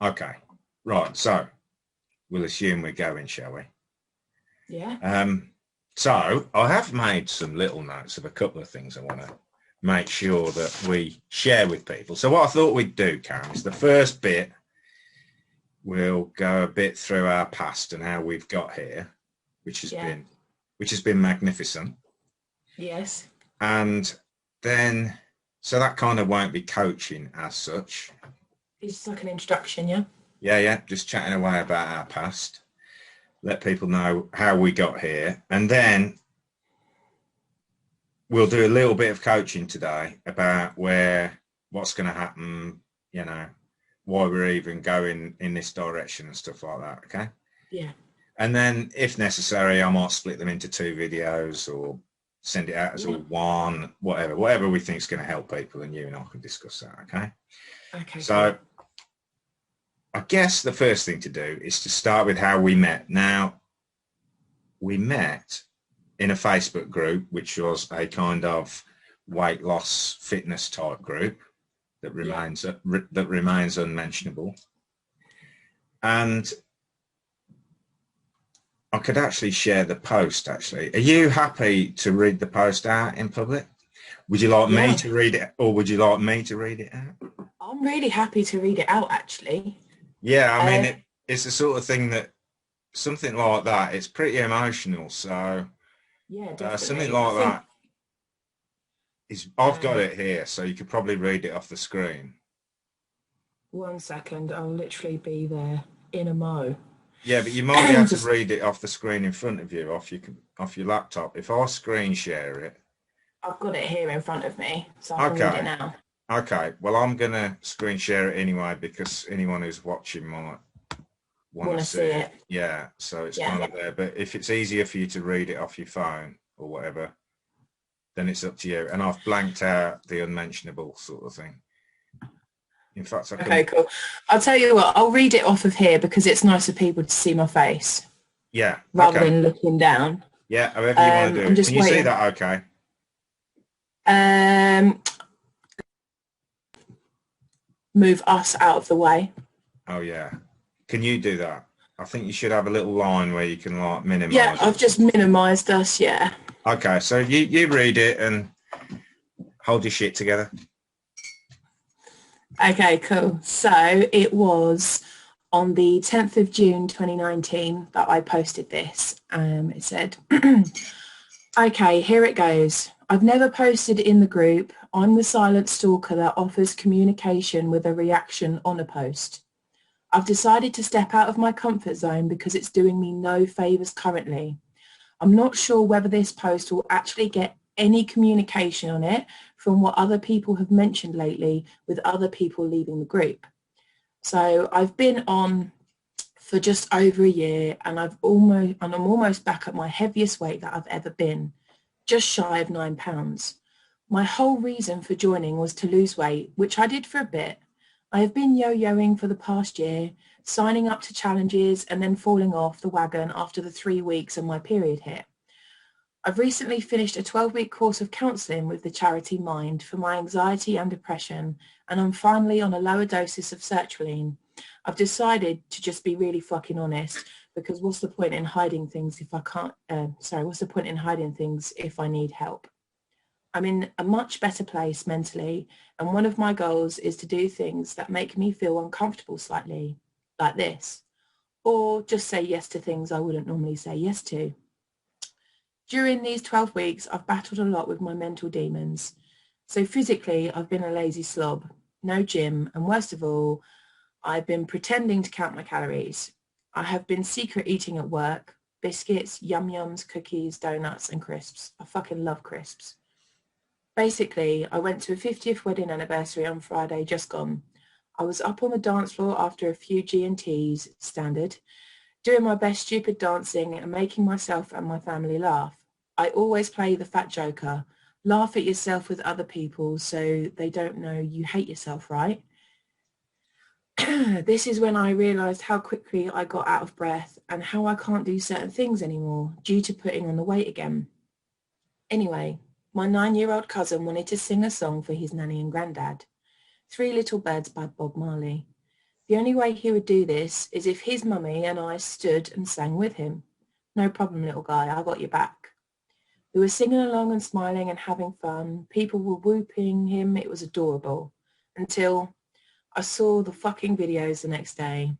Okay. Right. So we'll assume we're going, shall we? Yeah. So I have made some little notes of a couple of things I want to make sure that we share with people. So what I thought we'd do, Karen, is the first bit, we'll go a bit through our past and how we've got here, which has Yeah. been magnificent. Yes. And then, so that kind of won't be coaching as such. It's just like an introduction, yeah? Yeah, just chatting away about our past. Let people know how we got here. And then we'll do a little bit of coaching today about what's going to happen, you know, why we're even going in this direction and stuff like that. Okay. Yeah. And then if necessary, I might split them into 2 videos or send it out as all one, whatever we think is going to help people, and you and I can discuss that. Okay. Okay, So cool. I guess the first thing to do is to start with how we met. Now, we met in a Facebook group, which was a kind of weight loss fitness type group that Yeah. remains unmentionable. And I could actually share the post. Actually, are you happy to read the post out in public? Would you like me Yeah. to read it, or would you like me to read it out? I'm really happy to read it out, actually. Yeah, I mean, Um, it's the sort of thing that something like that. It's pretty emotional, so yeah, something definitely. I like think, that is. I've got uh, it here, so you could probably read it off the screen. 1 second, I'll literally be there in a mo. Yeah, but you might be able to Just, read it off the screen in front of you, off your laptop. If I screen share it, I've got it here in front of me, so I can read it okay, now. okay. Well, I'm gonna screen share it anyway because anyone who's watching might want Want to to see see it. it? Yeah, so it's Yeah. kind of there. But if it's easier for you to read it off your phone or whatever, then it's up to you. And I've blanked out the unmentionable sort of thing. In fact, I Okay, can. cool. I'll tell you what, I'll read it off of here because it's nice for people to see my face Yeah, rather okay. than looking down. Yeah, however you want to do I'm it. Can just you see waiting. that? Okay. Um, Move us out of the way. Oh yeah. Can you do that? I think you should have a little line where you can like Yeah, minimize it I've or just something. minimised us, yeah. Okay, so you read it and hold your shit together. Okay, cool. So it was on the 10th of June 2019 that I posted this. It said, okay, here it goes. I've never posted in the group. I'm the silent stalker that offers communication with a reaction on a post. I've decided to step out of my comfort zone because it's doing me no favours currently. I'm not sure whether this post will actually get any communication on it from what other people have mentioned lately with other people leaving the group. So I've been on for just over a year and I'm almost back at my heaviest weight that I've ever been, just shy of 9 pounds. My whole reason for joining was to lose weight, which I did for a bit. I have been yo-yoing for the past year, signing up to challenges and then falling off the wagon after the 3 weeks of my period hit. I've recently finished a 12-week course of counselling with the charity Mind for my anxiety and depression, and I'm finally on a lower doses of sertraline. I've decided to just be really fucking honest because what's the point in hiding things if I can't, what's the point in hiding things if I need help? I'm in a much better place mentally, and one of my goals is to do things that make me feel uncomfortable slightly, like this, or just say yes to things I wouldn't normally say yes to. During these 12 weeks, I've battled a lot with my mental demons. So physically, I've been a lazy slob, no gym, and worst of all, I've been pretending to count my calories. I have been secret eating at work, biscuits, yum-yums, cookies, donuts, and crisps. I fucking love crisps. Basically, I went to a 50th wedding anniversary on Friday, just gone. I was up on the dance floor after a few G&Ts, standard, doing my best stupid dancing and making myself and my family laugh. I always play the fat joker. Laugh at yourself with other people so they don't know you hate yourself, right? This is when I realised how quickly I got out of breath and how I can't do certain things anymore due to putting on the weight again. Anyway, my 9-year-old cousin wanted to sing a song for his nanny and granddad. Three Little Birds by Bob Marley. The only way he would do this is if his mummy and I stood and sang with him. No problem, little guy, I got your back. We were singing along and smiling and having fun. People were whooping him. It was adorable. Until I saw the fucking videos the next day.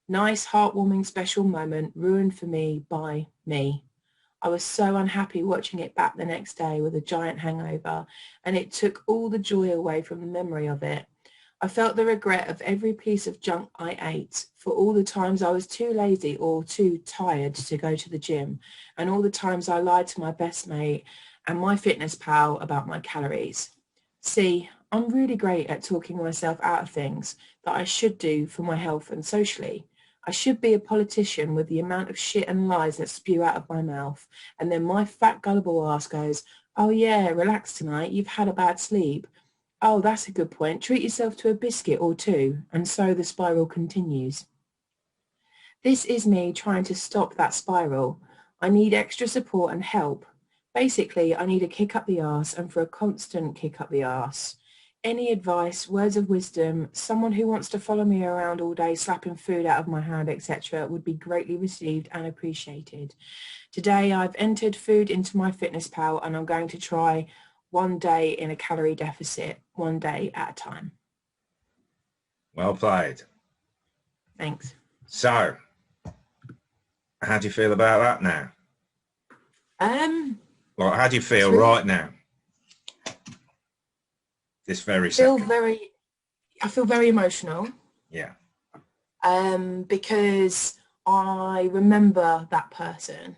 Nice, heartwarming, special moment ruined for me by me. I was so unhappy watching it back the next day with a giant hangover, and it took all the joy away from the memory of it. I felt the regret of every piece of junk I ate, for all the times I was too lazy or too tired to go to the gym, and all the times I lied to my best mate and my fitness pal about my calories. See, I'm really great at talking myself out of things that I should do for my health and socially. I should be a politician with the amount of shit and lies that spew out of my mouth. And then my fat gullible ass goes, oh yeah, relax tonight, you've had a bad sleep. Oh, that's a good point. Treat yourself to a biscuit or two. And so the spiral continues. This is me trying to stop that spiral. I need extra support and help. Basically, I need a kick up the arse and for a constant kick up the arse. Any advice, words of wisdom, someone who wants to follow me around all day, slapping food out of my hand, etc., would be greatly received and appreciated. Today, I've entered food into my fitness pal and I'm going to try one day in a calorie deficit, one day at a time. Well played. Thanks. So, how do you feel about that now? Like, how do you feel right now? This very second. I feel very emotional. Yeah. Because I remember that person.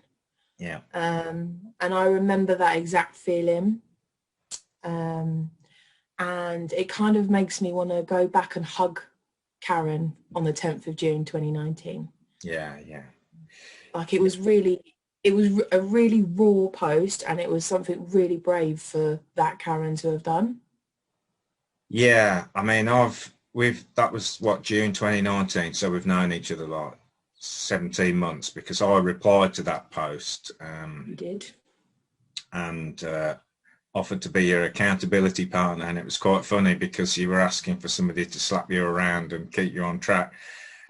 Yeah. And I remember that exact feeling. And it kind of makes me want to go back and hug Karen on the 10th of June 2019. Yeah, yeah. Like it was a really raw post, and it was something really brave for that Karen to have done. Yeah, I mean, that was what, June 2019, so we've known each other like 17 months, because I replied to that post. You did. And offered to be your accountability partner, and it was quite funny because you were asking for somebody to slap you around and keep you on track,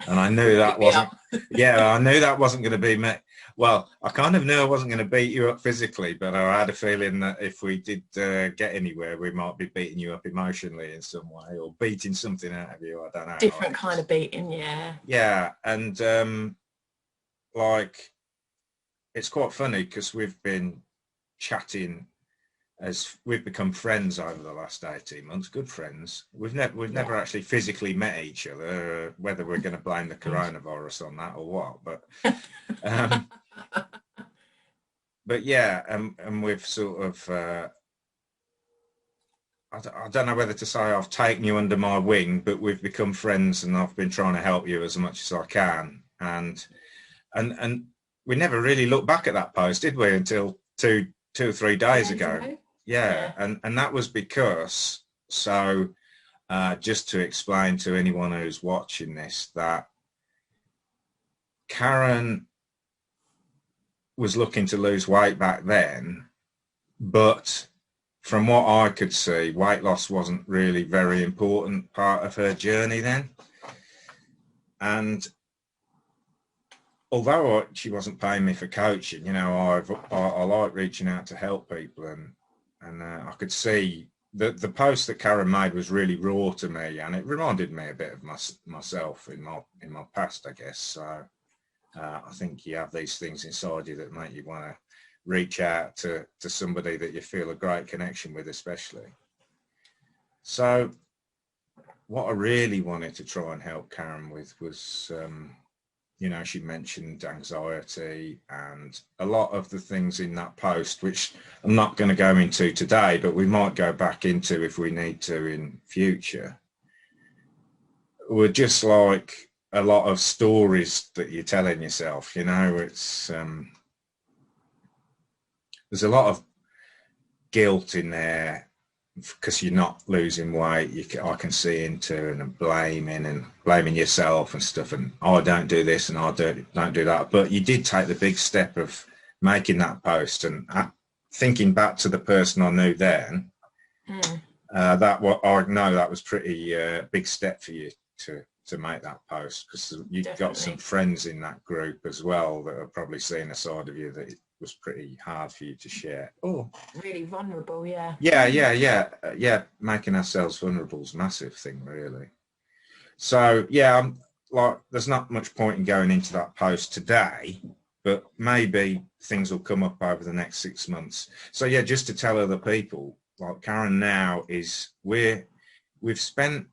and I knew that wasn't I knew that wasn't going to be me. Well, I kind of knew I wasn't going to beat you up physically, but I had a feeling that if we did get anywhere, we might be beating you up emotionally in some way, or beating something out of you. I don't know. Different kind of beating, yeah. Yeah, and like, it's quite funny because we've been chatting as we've become friends over the last 18 months, good friends. We've never actually physically met each other, whether we're going to blame the coronavirus on that or what, but yeah, and we've sort of, I don't know whether to say I've taken you under my wing, but we've become friends, and I've been trying to help you as much as I can. And we never really looked back at that post, did we, until two or 3 days ago? Yeah. And that was because, so just to explain to anyone who's watching this, that Karen was looking to lose weight back then, but from what I could see, weight loss wasn't really very important part of her journey then. And although she wasn't paying me for coaching, you know, I like reaching out to help people, and I could see that the post that Karen made was really raw to me, and it reminded me a bit of myself in my past, I guess. So I think you have these things inside you that make you want to reach out to somebody that you feel a great connection with, especially. So what I really wanted to try and help Karen with was, you know, she mentioned anxiety and a lot of the things in that post, which I'm not going to go into today, but we might go back into if we need to in future, were just like a lot of stories that you're telling yourself. You know, it's there's a lot of guilt in there because you're not losing weight. I can see into and blaming yourself and stuff, and I don't do this and I don't do that. But you did take the big step of making that post, and thinking back to the person I knew then, I know that was pretty big step for you to to make that post, because you've got some Definitely. friends in that group as well that are probably seeing a side of you that it was pretty hard for you to share. Oh, Really vulnerable, yeah. yeah. Making ourselves vulnerable is a massive thing, really. So yeah, I'm like, there's not much point in going into that post today, but maybe things will come up over the next 6 months. So yeah, just to tell other people, like Karen now is, we've spent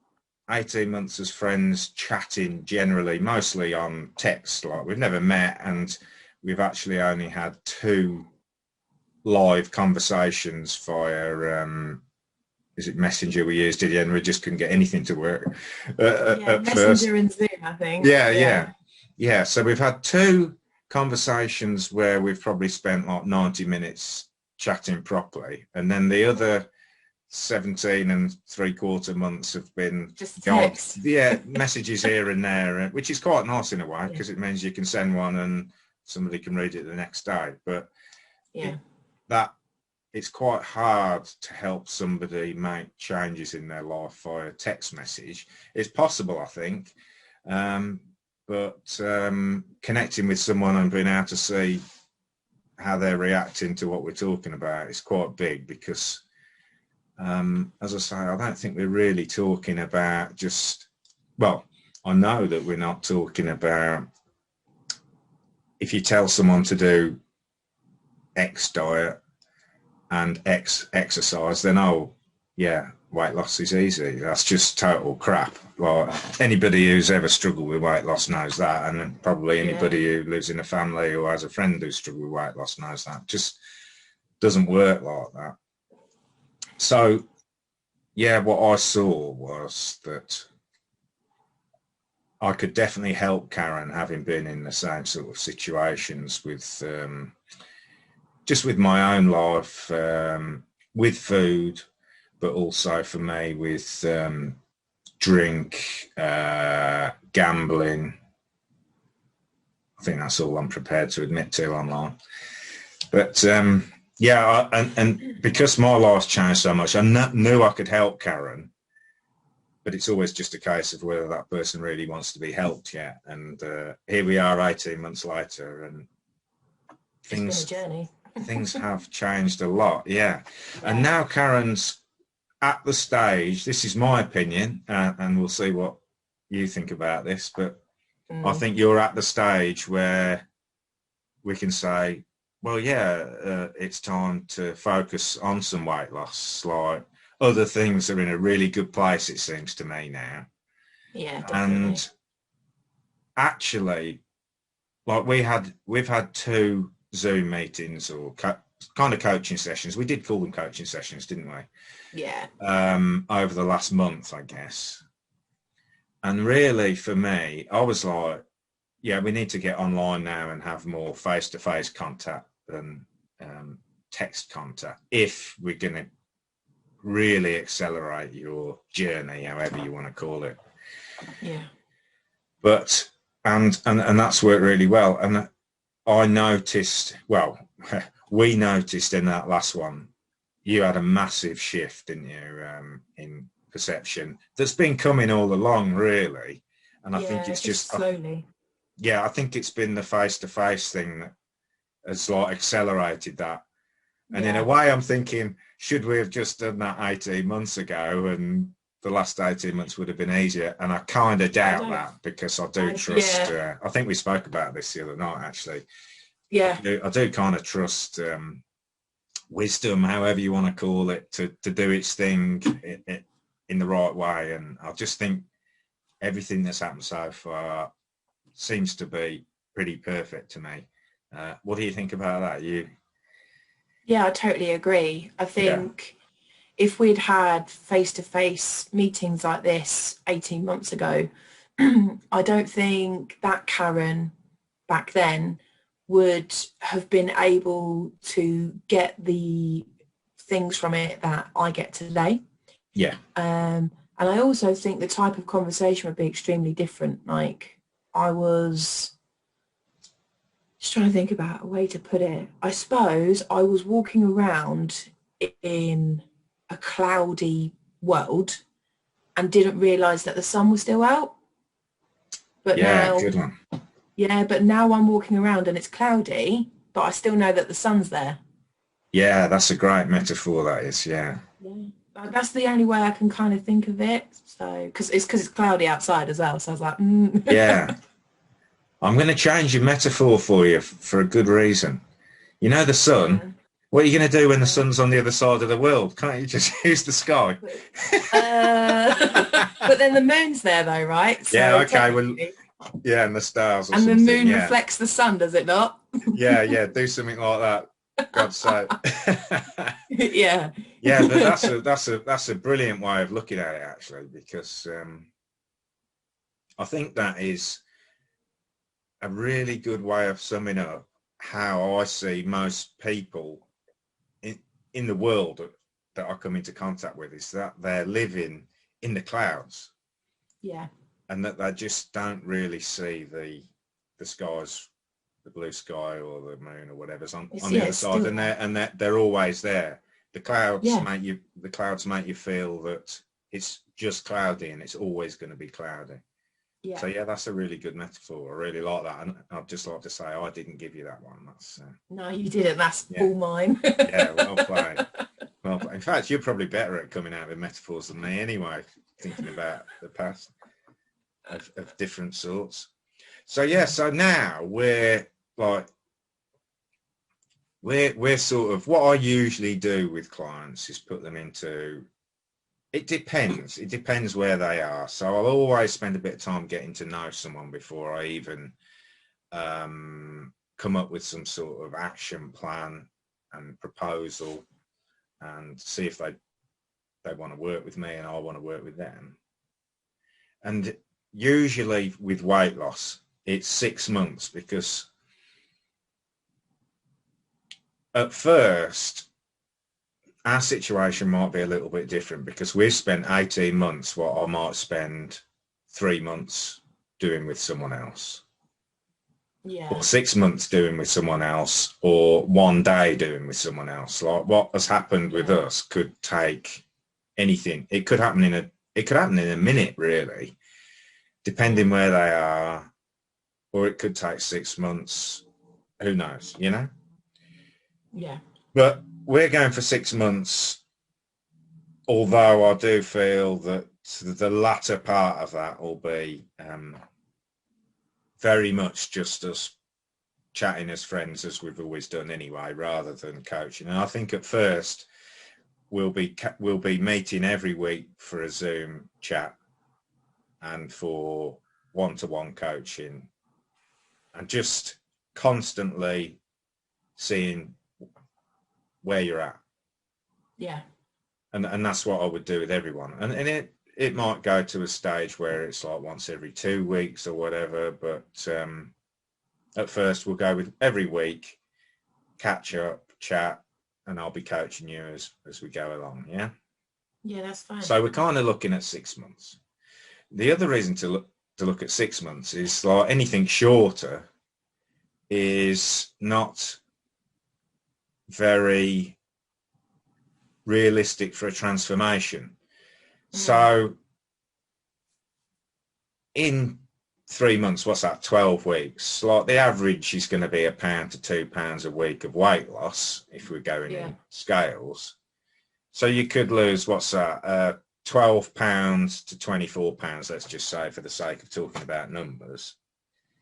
18 months as friends chatting generally, mostly on text. Like, we've never met, and we've actually only had 2 live conversations via is it Messenger we used, Didier, and we just couldn't get anything to work Yeah, at first. Messenger and Zoom, I think. Yeah. So we've had 2 conversations where we've probably spent like 90 minutes chatting properly, and then the other 17 and 3/4 months have been Just text. messages here and there, which is quite nice in a way, because Yeah. it means you can send one and somebody can read it the next day. But Yeah. that it's quite hard to help somebody make changes in their life via text message. It's possible, I think, but connecting with someone and being able to see how they're reacting to what we're talking about is quite big, because as I say, I don't think we're really talking about just, well, I know that we're not talking about, if you tell someone to do X diet and X exercise, then, oh, yeah, weight loss is easy. That's just total crap. Well, anybody who's ever struggled with weight loss knows that, and probably anybody who lives in a family or has a friend who's struggled with weight loss knows that. Just doesn't work like that. So, yeah, what I saw was that I could definitely help Karen, having been in the same sort of situations with just with my own life, with food, but also for me with drink, gambling. I think that's all I'm prepared to admit to online. But yeah, and because my life's changed so much, I knew I could help Karen, but it's always just a case of whether that person really wants to be helped yet. And here we are 18 months later, and It's been a journey. things have changed a lot. Yeah. And now Karen's at the stage, this is my opinion, and we'll see what you think about this, but I think you're at the stage where we can say, well, yeah, it's time to focus on some weight loss. Like, other things are in a really good place, it seems to me now. Yeah, definitely. And actually, like, we've had 2 Zoom meetings or kind of coaching sessions. We did call them coaching sessions, didn't we? Yeah. Over the last month, I guess. And really, for me, I was like, yeah, we need to get online now and have more face-to-face contact than text contact if we're going to really accelerate your journey, however you want to call it. Yeah. But and that's worked really well. And I noticed, well, we noticed in that last one, you had a massive shift, didn't you, in perception that's been coming all along, really. And I think it's just slowly. I think it's been the face-to-face thing that has like accelerated that. And in a way, I'm thinking, should we have just done that 18 months ago, and the last 18 months would have been easier? And I kind of doubt that, because I do trust, I think we spoke about this the other night, actually. Yeah. I do kind of trust wisdom, however you want to call it, to do its thing in the right way. And I just think everything that's happened so far seems to be pretty perfect to me. What do you think about that? Yeah, I totally agree. I think if we'd had face-to-face meetings like this 18 months ago, I don't think that Karen back then would have been able to get the things from it that I get today. Yeah. And I also think the type of conversation would be extremely different. Like, I was just trying to think about a way to put it. I suppose I was walking around in a cloudy world and didn't realise that the sun was still out. But Yeah, now, good one. yeah, but now I'm walking around and it's cloudy, but I still know that the sun's there. Yeah, that's a great metaphor, that is. Yeah. Yeah. That's the only way I can kind of think of it. So, because it's cloudy outside as well. So I was like, Yeah. I'm going to change your metaphor for you for a good reason. You know the sun? yeah, What are you going to do when the yeah. sun's on the other side of the world? Can't you just use the sky? But then the moon's there though, right? Yeah, So okay. Well, technically, yeah, and the stars or and the something. moon Yeah. reflects the sun, does it not? Yeah, yeah. Do something like that. God's sake. Yeah. Yeah, but that's a brilliant way of looking at it, actually, because I think that is a really good way of summing up how I see most people in the world that I come into contact with, is that they're living in the clouds, Yeah. and that they just don't really see the skies, the blue sky or the moon or whatever's on the other It's side, still and there. they're always there. Yeah. The clouds make you feel that it's just cloudy and it's always going to be cloudy. Yeah. So yeah, that's a really good metaphor. I really like that, and I'd just like to say I didn't give you that one. That's No, you didn't. That's yeah, all mine. yeah, well played. Well, in fact, you're probably better at coming out with metaphors than me anyway, thinking about the past of different sorts. So yeah, so now we're sort of, what I usually do with clients is put them into, it depends where they are. So I'll always spend a bit of time getting to know someone before I even come up with some sort of action plan and proposal, and see if they want to work with me and I want to work with them. And usually with weight loss, it's 6 months, because at first our situation might be a little bit different, because we've spent 18 months what I might spend 3 months doing with someone else, Yeah. or 6 months doing with someone else, or 1 day doing with someone else. Like what has happened with us could take anything. It could happen in a minute, really, depending where they are, or it could take 6 months. Who knows, you know? Yeah. But we're going for 6 months, although I do feel that the latter part of that will be very much just us chatting as friends, as we've always done anyway, rather than coaching. And I think at first we'll be meeting every week for a Zoom chat and for one-to-one coaching, and just constantly seeing where you're at. Yeah. And that's what I would do with everyone. And it might go to a stage where it's like once every 2 weeks or whatever, but at first we'll go with every week, catch up, chat, and I'll be coaching you as we go along. Yeah. Yeah, that's fine. So we're kind of looking at 6 months. The other reason to look at 6 months is, like, anything shorter is not very realistic for a transformation. So in 3 months, what's that, 12 weeks, like the average is going to be £1 to £2 a week of weight loss if we're going in scales. So you could lose, what's that, £12 to £24, let's just say, for the sake of talking about numbers.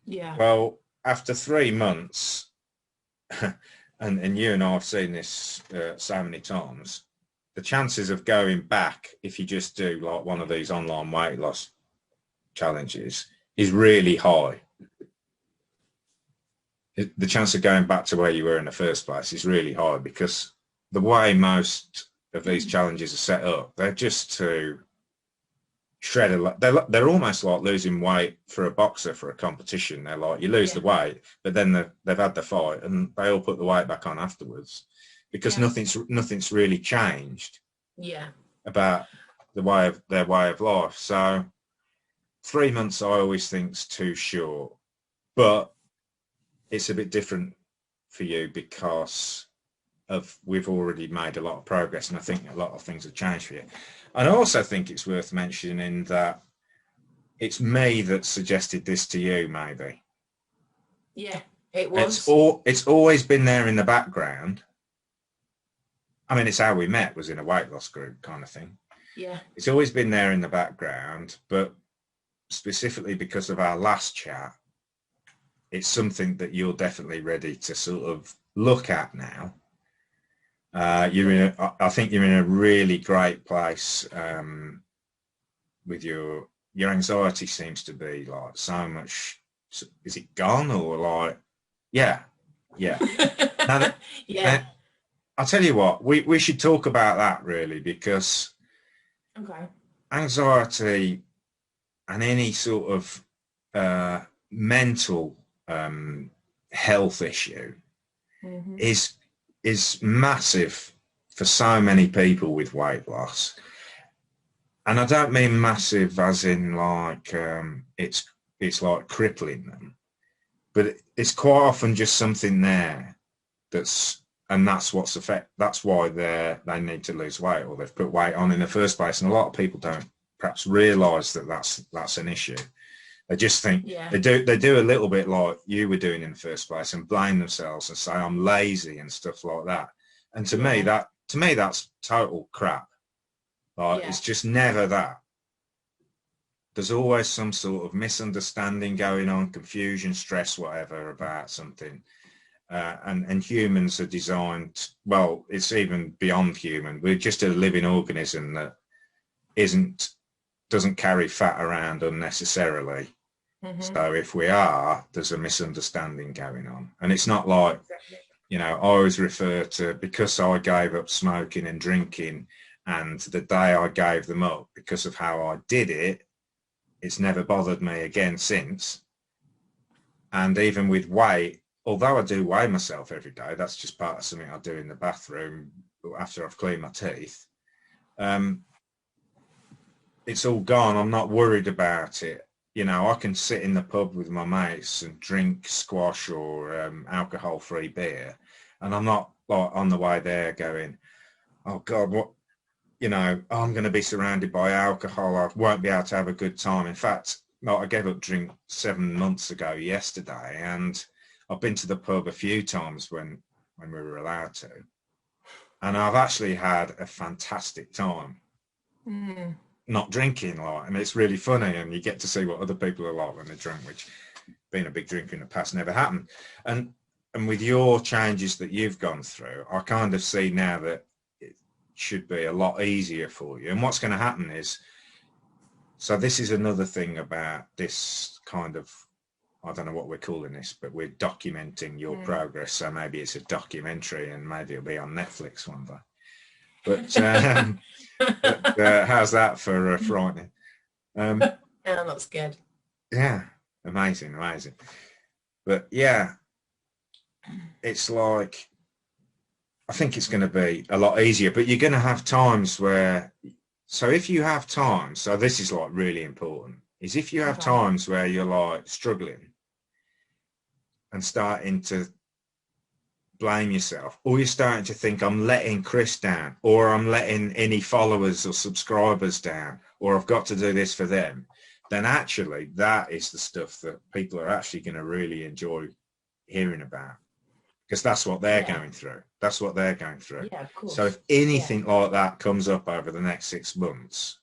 Yeah. Well, after 3 months, and you and I have seen this so many times, the chances of going back, if you just do like one of these online weight loss challenges, is really high. The chance of going back to where you were in the first place is really high, because the way most of these challenges are set up, they're just to shred a lot. They're almost like losing weight for a boxer for a competition. They're like, you lose the weight, but then they've had the fight and they all put the weight back on afterwards, because nothing's really changed about their way of life. So 3 months I always think is too short, but it's a bit different for you because we've already made a lot of progress, and I think a lot of things have changed for you. And I also think it's worth mentioning that it's me that suggested this to you, maybe. Yeah, it was. It's always been there in the background. I mean, it's how we met, was in a weight loss group kind of thing. Yeah. It's always been there in the background, but specifically because of our last chat, it's something that you're definitely ready to sort of look at now. I think you're in a really great place with your anxiety seems to be like so much. Is it gone or like, yeah. Now yeah. I'll tell you what, we should talk about that really, because anxiety and any sort of mental health issue is massive for so many people with weight loss. And I don't mean massive as in like it's like crippling them, but it's quite often just something there that's why they need to lose weight, or they've put weight on in the first place. And a lot of people don't perhaps realize that that's an issue. They just think they do a little bit like you were doing in the first place and blame themselves and say I'm lazy and stuff like that. And to me that's total crap. Like it's just never that. There's always some sort of misunderstanding going on, confusion, stress, whatever about something. And humans are designed, well, it's even beyond human. We're just a living organism that doesn't carry fat around unnecessarily. So if we are, there's a misunderstanding going on. And it's not like, I always refer to, because I gave up smoking and drinking, and the day I gave them up because of how I did it, it's never bothered me again since. And even with weight, although I do weigh myself every day, that's just part of something I do in the bathroom after I've cleaned my teeth. It's all gone. I'm not worried about it. I can sit in the pub with my mates and drink squash or alcohol-free beer, and I'm not like on the way there going, oh God, what, I'm going to be surrounded by alcohol. I won't be able to have a good time. In fact, I gave up drink 7 months ago yesterday, and I've been to the pub a few times when we were allowed to, and I've actually had a fantastic time not drinking. And it's really funny, and you get to see what other people are like when they drink, which, being a big drinker in the past, never happened. And with your changes that you've gone through, I kind of see now that it should be a lot easier for you. And what's going to happen is, so this is another thing about this kind of, I don't know what we're calling this, but we're documenting your progress. So maybe it's a documentary, and maybe it'll be on Netflix one day. But, how's that for frightening? Yeah, I'm not scared. Yeah, amazing. But yeah, it's like, I think it's going to be a lot easier, but you're going to have times where, so if you have times, so this is like really important, is if you have times where you're like struggling and starting to blame yourself, or you're starting to think I'm letting Chris down, or I'm letting any followers or subscribers down, or I've got to do this for them, then actually that is the stuff that people are actually going to really enjoy hearing about, because that's what they're going through. That's what they're going through. Yeah, of course. So if anything like that comes up over the next 6 months,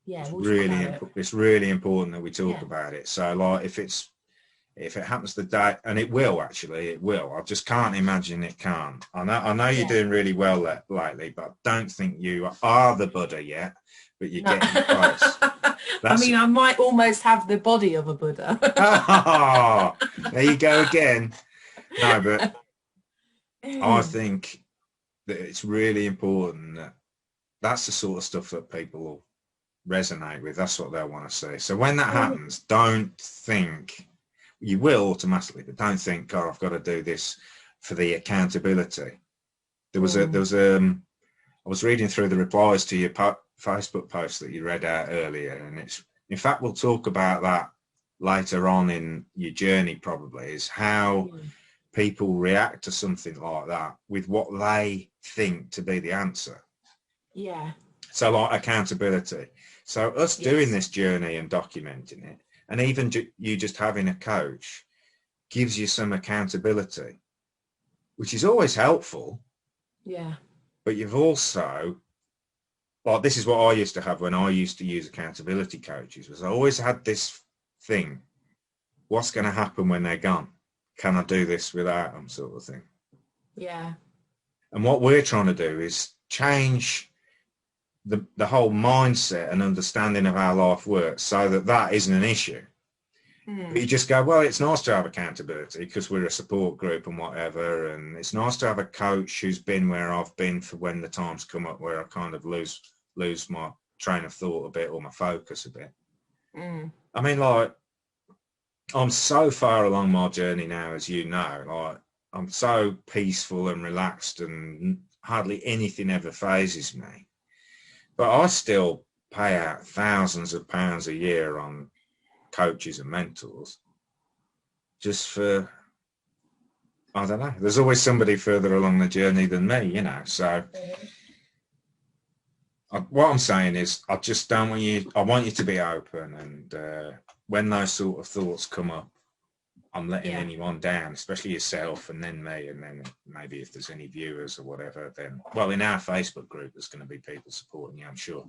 it's really important that we talk about it. So like if it happens the day, and it will, I just can't imagine it can't. I know you're doing really well lately, but I don't think you are the Buddha yet, but you're getting close. I mean, I might almost have the body of a Buddha. Oh, there you go again. No, but I think that it's really important that that's the sort of stuff that people will resonate with. That's what they'll want to see. So when that happens, don't think, you will automatically, but don't think, oh, I've got to do this for the accountability. I was reading through the replies to your Facebook post that you read out earlier, and it's, in fact, we'll talk about that later on in your journey, probably, is how people react to something like that with what they think to be the answer. Yeah. So like accountability. So us doing this journey and documenting it, and even you just having a coach gives you some accountability, which is always helpful. Yeah. But you've also, like, this is what I used to have when I used to use accountability coaches, was I always had this thing, what's going to happen when they're gone? Can I do this without them, sort of thing? Yeah. And what we're trying to do is change the whole mindset and understanding of how life works so that that isn't an issue. But you just go, well, it's nice to have accountability because we're a support group and whatever, and it's nice to have a coach who's been where I've been for when the times come up where I kind of lose my train of thought a bit or my focus a bit. I mean, like, I'm so far along my journey now, as you know, like, I'm so peaceful and relaxed and hardly anything ever phases me. But I still pay out thousands of pounds a year on coaches and mentors just for, I don't know, there's always somebody further along the journey than me, you know. So what I'm saying is I just don't want you, I want you to be open, and when those sort of thoughts come up, I'm letting anyone down, especially yourself and then me, and then maybe if there's any viewers or whatever, then, well, in our Facebook group, there's going to be people supporting you, I'm sure.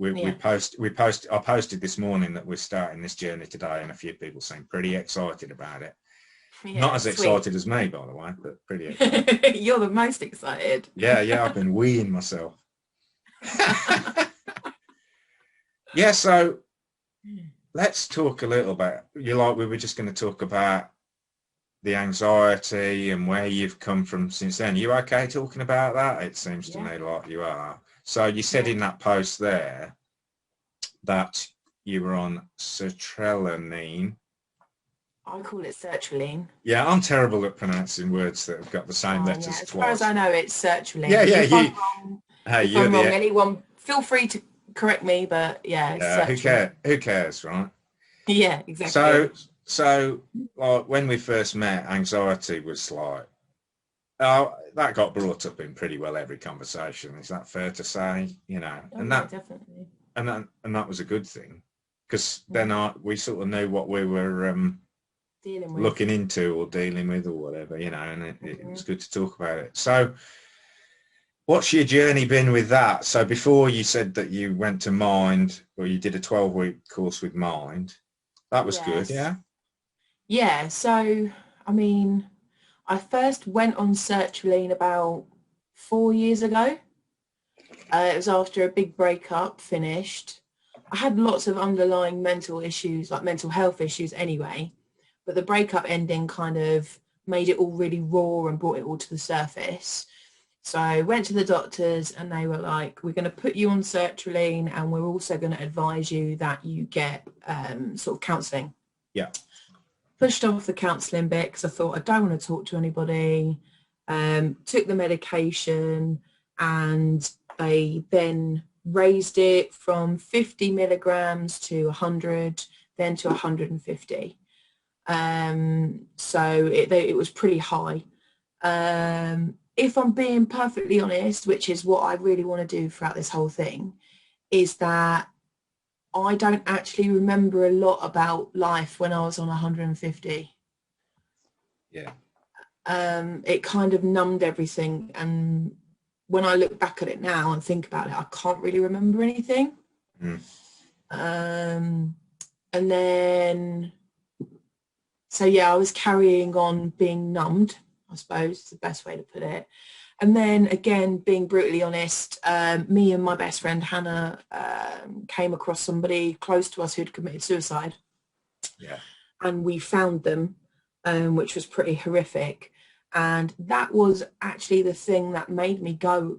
I posted this morning that we're starting this journey today, and a few people seem pretty excited about it. Not as excited as me, by the way, but pretty excited. You're the most excited. Yeah, I've been weeing myself. Yeah, so let's talk a little bit. We were just going to talk about the anxiety and where you've come from since then. You okay talking about that? It seems to me like you are. So you said in that post there that you were on sertraline. I call it sertraline. Yeah, I'm terrible at pronouncing words that have got the same letters twice. As far as I know, it's sertraline. Yeah. If I'm wrong, anyone feel free to correct me, but who cares, right? Yeah, exactly. So like, when we first met, anxiety was like, that got brought up in pretty well every conversation. Is that fair to say? You know, definitely. And that was a good thing, because then we sort of knew what we were looking into or dealing with or whatever, you know, and it was good to talk about it. So what's your journey been with that? So before, you said that you went to Mind, or you did a 12-week course with Mind. That was good, yeah? Yeah, so, I mean, I first went on sertraline about 4 years ago. It was after a big breakup finished. I had lots of underlying mental issues, like mental health issues anyway, but the breakup ending kind of made it all really raw and brought it all to the surface. So I went to the doctors and they were like, we're going to put you on sertraline, and we're also going to advise you that you get sort of counselling. Yeah. Pushed off the counselling bit because I thought I don't want to talk to anybody. Took the medication, and they then raised it from 50 milligrams to 100, then to 150. So it was pretty high. If I'm being perfectly honest, which is what I really want to do throughout this whole thing, is that I don't actually remember a lot about life when I was on 150. Yeah. It kind of numbed everything, and when I look back at it now and think about it, I can't really remember anything. And then, so yeah, I was carrying on being numbed, I suppose is the best way to put it. And then again, being brutally honest, me and my best friend Hannah came across somebody close to us who'd committed suicide. Yeah. And we found them, which was pretty horrific. And that was actually the thing that made me go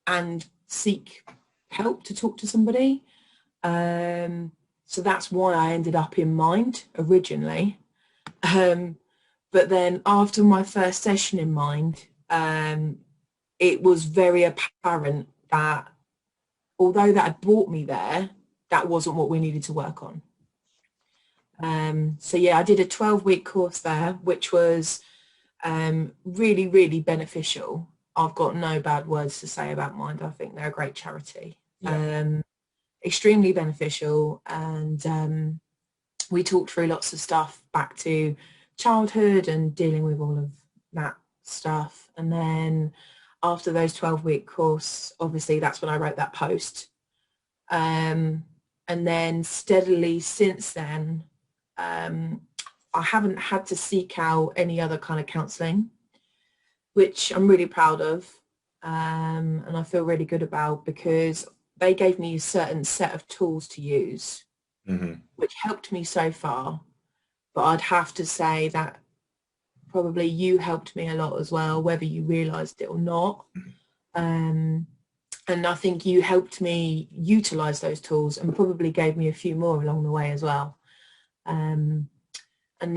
and seek help, to talk to somebody. So that's why I ended up in Mind originally. But then after my first session in Mind, it was very apparent that although that had brought me there, that wasn't what we needed to work on. So yeah, I did a 12-week course there, which was really, really beneficial. I've got no bad words to say about Mind. I think they're a great charity. Yeah. extremely beneficial, and we talked through lots of stuff back to childhood and dealing with all of that stuff. And then after those 12-week course, obviously that's when I wrote that post. And then steadily since then, I haven't had to seek out any other kind of counselling, which I'm really proud of, and I feel really good about, because they gave me a certain set of tools to use, which helped me so far. But I'd have to say that probably you helped me a lot as well, whether you realised it or not. And I think you helped me utilise those tools and probably gave me a few more along the way as well. And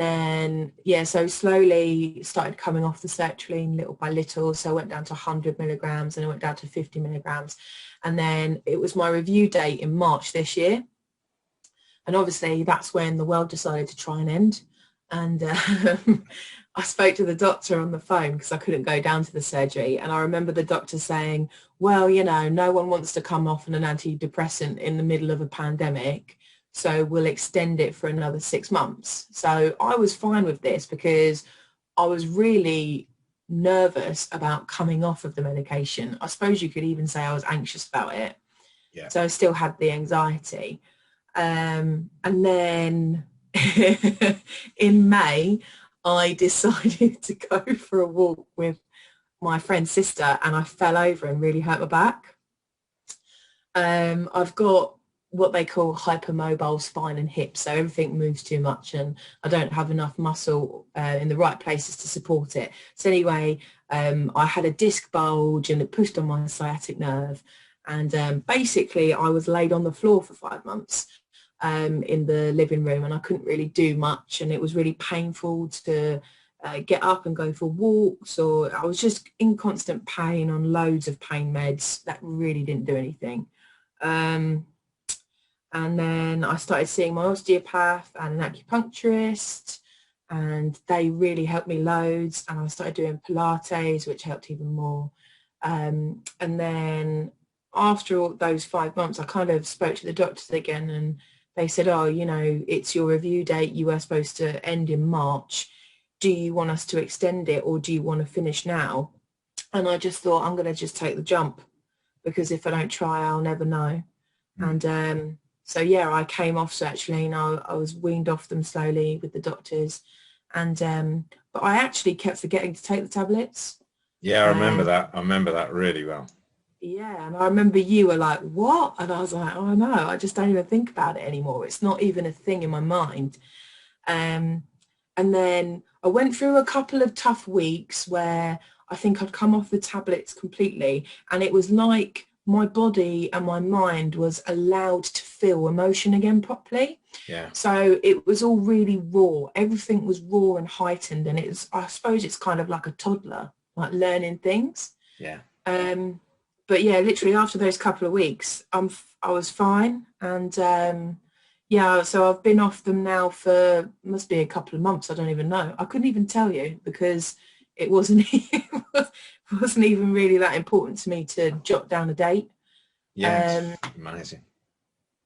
then, yeah, so slowly started coming off the sertraline little by little. So I went down to 100 milligrams and I went down to 50 milligrams. And then it was my review date in March this year. And obviously that's when the world decided to try and end. And I spoke to the doctor on the phone because I couldn't go down to the surgery. And I remember the doctor saying, well, you know, no one wants to come off an antidepressant in the middle of a pandemic, so we'll extend it for another 6 months. So I was fine with this because I was really nervous about coming off of the medication. I suppose you could even say I was anxious about it. Yeah. So I still had the anxiety. And then in May, I decided to go for a walk with my friend's sister, and I fell over and really hurt my back. I've got what they call hypermobile spine and hips, so everything moves too much and I don't have enough muscle in the right places to support it. So anyway, I had a disc bulge and it pushed on my sciatic nerve, and basically I was laid on the floor for 5 months in the living room, and I couldn't really do much, and it was really painful to get up and go for walks, or I was just in constant pain on loads of pain meds that really didn't do anything. And then I started seeing my osteopath and an acupuncturist, and they really helped me loads. And I started doing Pilates, which helped even more. And then after all those 5 months, I kind of spoke to the doctors again, and they said, oh, you know, it's your review date. You were supposed to end in March. Do you want us to extend it, or do you want to finish now? And I just thought, I'm going to just take the jump, because if I don't try, I'll never know. And so, yeah, I came off sertraline. I was weaned off them slowly with the doctors. And but I actually kept forgetting to take the tablets. Yeah, I remember that. I remember that really well. Yeah, and I remember you were like, what? And I was like, oh, no, I just don't even think about it anymore. It's not even a thing in my mind. And then I went through a couple of tough weeks where I think I'd come off the tablets completely, and it was like my body and my mind was allowed to feel emotion again properly. Yeah. So it was all really raw. Everything was raw and heightened, and I suppose it's kind of like a toddler, like learning things. Yeah. But yeah, literally after those couple of weeks, I was fine. And yeah, so I've been off them now for, must be a couple of months. I don't even know. I couldn't even tell you, because it wasn't even really that important to me to jot down a date. Yeah, amazing.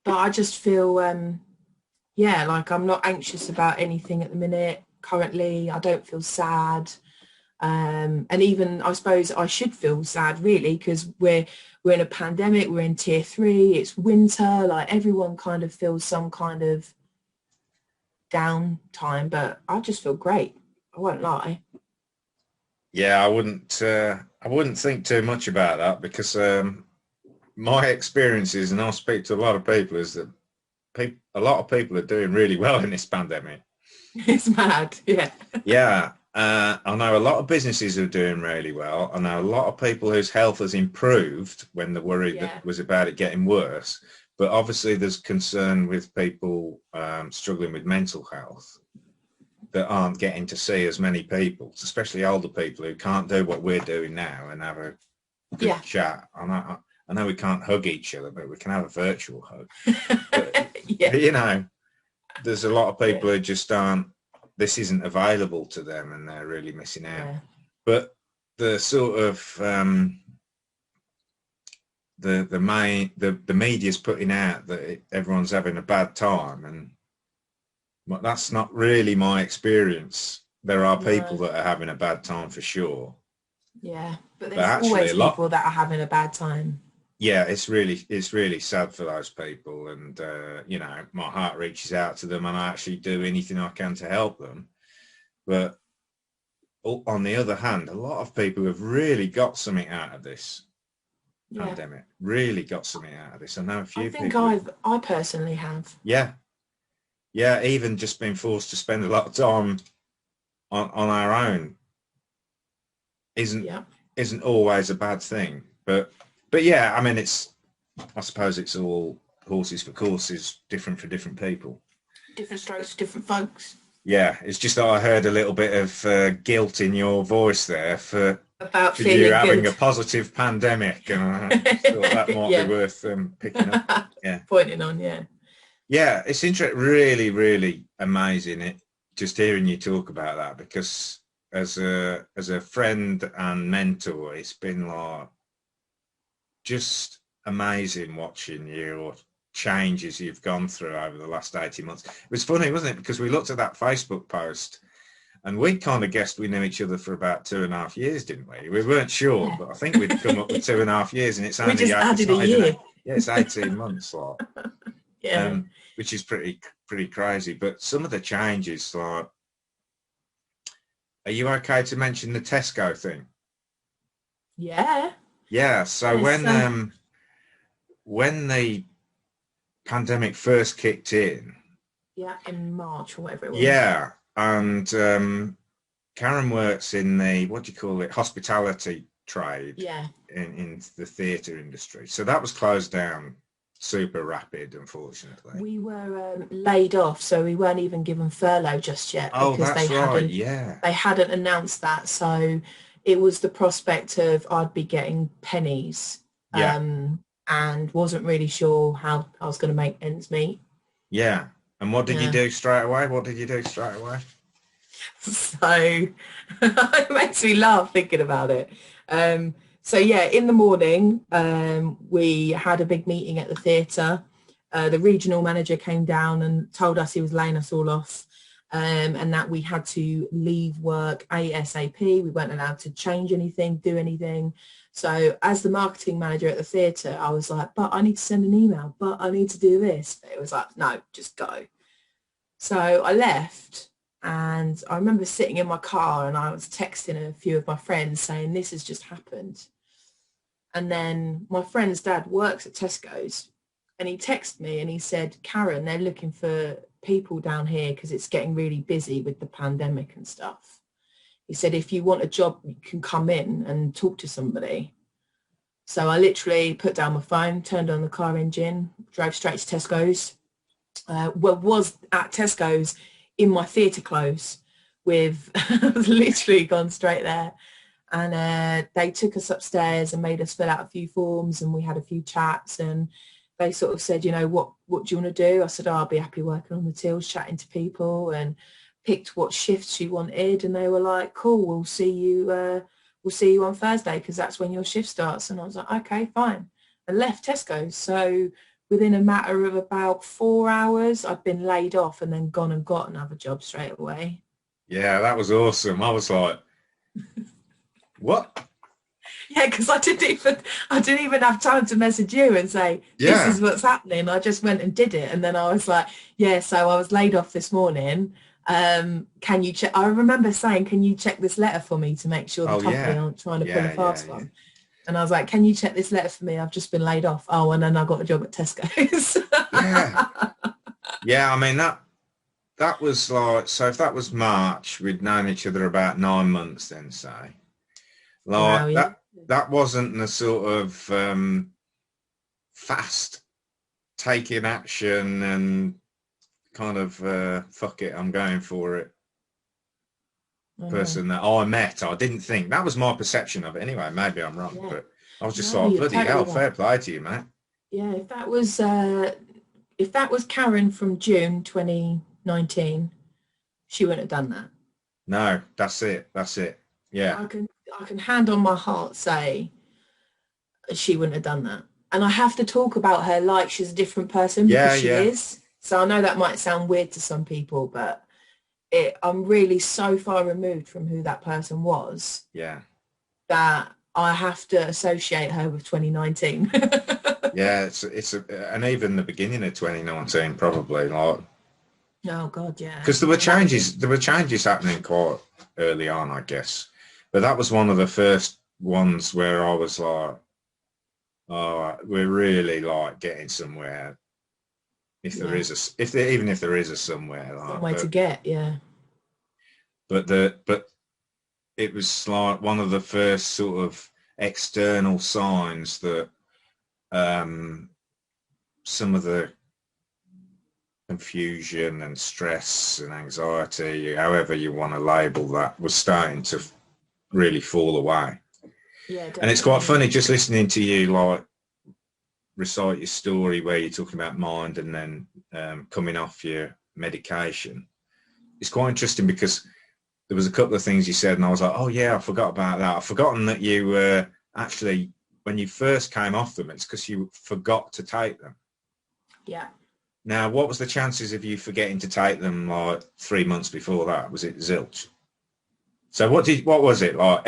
But I just feel, yeah, like I'm not anxious about anything at the minute. Currently, I don't feel sad. And even I suppose I should feel sad, really, because we're in a pandemic, we're in tier 3, it's winter, like everyone kind of feels some kind of downtime, but I just feel great. I won't lie. Yeah, I wouldn't think too much about that, because my experiences, and I'll speak to a lot of people, is that a lot of people are doing really well in this pandemic. It's mad. Yeah. Yeah. I know a lot of businesses are doing really well. I know a lot of people whose health has improved when the worry that was about it getting worse. But obviously there's concern with people struggling with mental health that aren't getting to see as many people, especially older people who can't do what we're doing now and have a good chat. I know we can't hug each other, but we can have a virtual hug. But, you know, there's a lot of people who just aren't, this isn't available to them, and they're really missing out. But the sort of the media's putting out that everyone's having a bad time, and that's not really my experience. There are people No. that are having a bad time for sure. Yeah, but But there's actually always a lot, people that are having a bad time. yeah, it's really sad for those people. And, you know, my heart reaches out to them and I actually do anything I can to help them. But on the other hand, a lot of people have really got something out of this Yeah, pandemic, really got something out of this. I know a I few think people. I personally have. Yeah. Yeah. Even just being forced to spend a lot of time on our own isn't Yeah. isn't always a bad thing. But yeah, I mean, I suppose it's all horses for courses, different for different people. Different strokes, for different folks. Yeah, it's just that I heard a little bit of guilt in your voice there About for you feeling having a good. positive pandemic, and I thought that might be Yeah. worth picking up. Yeah, Pointing on, yeah. yeah, it's interesting, really, really amazing. Just hearing you talk about that, because as a friend and mentor, it's been like just amazing watching your changes you've gone through over the last 18 months. It was funny, wasn't it? Because we looked at that Facebook post and we kind of guessed we knew each other for about 2.5 years, didn't we? We weren't sure, Yeah. but I think we'd come up with 2.5 years, and it's We only, just it's added a not even, year. yeah, it's 18 months, like, Yeah. which is pretty crazy. But some of the changes, like, are you okay to mention the Tesco thing? Yeah. Yeah. So Yes. when the pandemic first kicked in, Yeah, in March or whatever it was. yeah, and Karen works in the, what do you call it, hospitality trade. Yeah. In the theatre industry, so that was closed down super rapid, unfortunately. We were laid off, so we weren't even given furlough just yet Oh, because that's right. Yeah. they hadn't announced that. So it was the prospect of I'd be getting pennies, Yeah. and wasn't really sure how I was going to make ends meet. Yeah. And what did you Yeah. do straight away? What did you do straight away? So it makes me laugh thinking about it. So yeah, in the morning, we had a big meeting at the theatre. The regional manager came down and told us he was laying us all off, and that we had to leave work ASAP. We weren't allowed to change anything, do anything. So as the marketing manager at the theatre, I was like, but I need to send an email, but I need to do this. But it was like, no, just go. So I left, and I remember sitting in my car and I was texting a few of my friends saying this has just happened. And then my friend's dad works at Tesco's, and he texted me and he said, Karen, they're looking for people down here because it's getting really busy with the pandemic and stuff. He said, if you want a job, you can come in and talk to somebody. So I literally put down my phone, turned on the car engine, drove straight to Tesco's. Was at Tesco's in my theatre clothes with literally gone straight there, and they took us upstairs and made us fill out a few forms, and we had a few chats, and they sort of said, you know, what do you want to do? I said, oh, I'll be happy working on the tills, chatting to people, and picked what shifts you wanted, and they were like, cool, we'll see you on Thursday because that's when your shift starts. And I was like, okay, fine, and left Tesco's. So within a matter of about 4 hours, I'd been laid off and then gone and got another job straight away. Yeah, that was awesome. I was like, what? Yeah, because I didn't even have time to message you and say, this is what's happening. I just went and did it. And then I was like, yeah, so I was laid off this morning. Can you check? I remember saying, can you check this letter for me to make sure the company aren't trying to pull a fast one? And I was like, can you check this letter for me? I've just been laid off. Oh, and then I got a job at Tesco's. Yeah, I mean, that was like, so if that was March, we'd known each other about 9 months then, say. Like, Wow, yeah. that wasn't the sort of fast taking action and kind of fuck it, I'm going for it person that I met. I didn't think, that was my perception of it anyway. Maybe I'm wrong, but I was just like, bloody hell, fair play to you, mate. Yeah, if that was Karen from June 2019, she wouldn't have done that. No, that's it. Yeah. I can hand on my heart say she wouldn't have done that. and I have to talk about her like she's a different person Yeah, because she yeah, is. So I know that might sound weird to some people, but I'm really so far removed from who that person was yeah. that I have to associate her with 2019. Yeah, and even the beginning of 2019 probably, like, Oh God, yeah. because I mean, that was it. there were changes happening quite early on, I guess. But that was one of the first ones where I was like, oh, we're really like getting somewhere. If there Yeah, is if there, even if there is a somewhere, some like, way to get. Yeah, but it was like one of the first sort of external signs that um, some of the confusion and stress and anxiety, however you want to label that, was starting to really fall away. yeah, And it's quite definitely. funny just listening to you like recite your story where you're talking about mind and then coming off your medication. It's quite interesting because there was a couple of things you said and I was like, oh yeah, I forgot about that. I've forgotten that you were actually, when you first came off them, it's because you forgot to take them. Yeah. Now, what was the chances of you forgetting to take them like 3 months before that? Was it zilch? So what was it like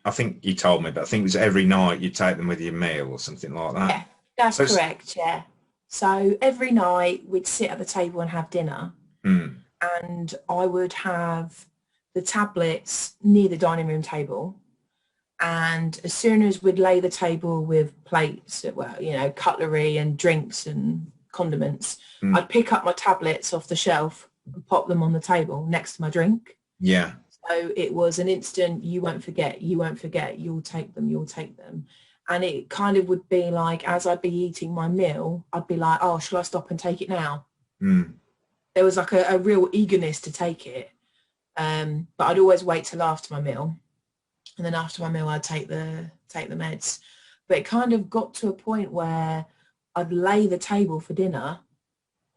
I think you told me, but I think it was every night you take them with your meal or something like that. Yeah, that's So it's, correct. Yeah. So every night we'd sit at the table and have dinner, mm, and I would have the tablets near the dining room table. And as soon as we'd lay the table with plates, well, cutlery and drinks and condiments, mm, I'd pick up my tablets off the shelf and pop them on the table next to my drink. yeah, So it was an instant, you won't forget, you won't forget, you'll take them, you'll take them. And it kind of would be like, as I'd be eating my meal, I'd be like, oh, shall I stop and take it now? mm, There was like a real eagerness to take it. But I'd always wait till after my meal. And then after my meal, I'd take the meds. But it kind of got to a point where I'd lay the table for dinner,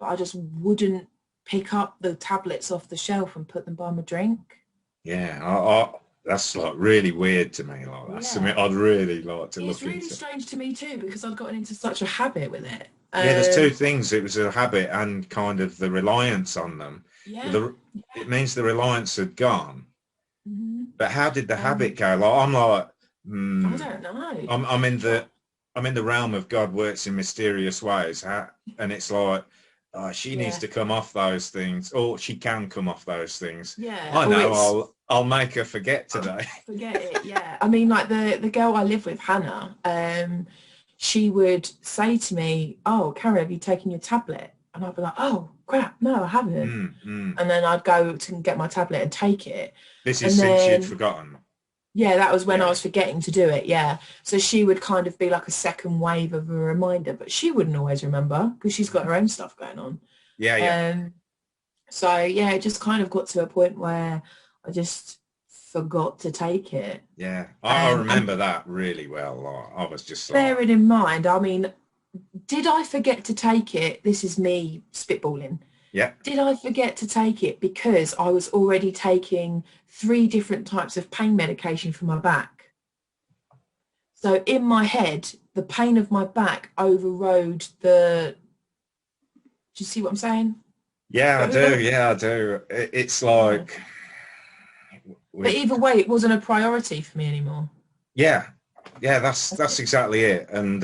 but I just wouldn't pick up the tablets off the shelf and put them by my drink. yeah. That's like really weird to me. Like that's something Yeah. I'd really like to It's look really into. strange to me too because I'd gotten into such a habit with it. Yeah, there's two things. It was a habit and kind of the reliance on them. Yeah. The, it means the reliance had gone. Hmm. But how did the Um, habit go? Like I'm like, I hmm, don't know. I'm in the realm of God works in mysterious ways. And it's like, oh, she needs Yeah. to come off those things, or she can come off those things. Yeah. I Or know. it's I'll make her forget today. forget it. Yeah. I mean, like the girl I live with, Hannah. She would say to me, "Oh, Karen, have you taken your tablet?" And I'd be like, "Oh, crap, no, I haven't." Mm, mm. And then I'd go to get my tablet and take it. This is And since you'd then forgotten. yeah, that was when I Yeah, was forgetting to do it. Yeah. So she would kind of be like a second wave of a reminder, but she wouldn't always remember because she's got her own stuff going on. yeah, yeah, Um, so yeah, it just kind of got to a point where I just forgot to take it. yeah. I And remember that really well. Like, I was just like, bearing in mind, I mean, did I forget to take it? This is me spitballing. yeah, Did I forget to take it because I was already taking 3 different types of pain medication for my back? So in my head, the pain of my back overrode do you see what I'm saying? yeah, I But, do. Yeah, I do. It's yeah. like But with either way, it wasn't a priority for me anymore. yeah, yeah. That's exactly it. And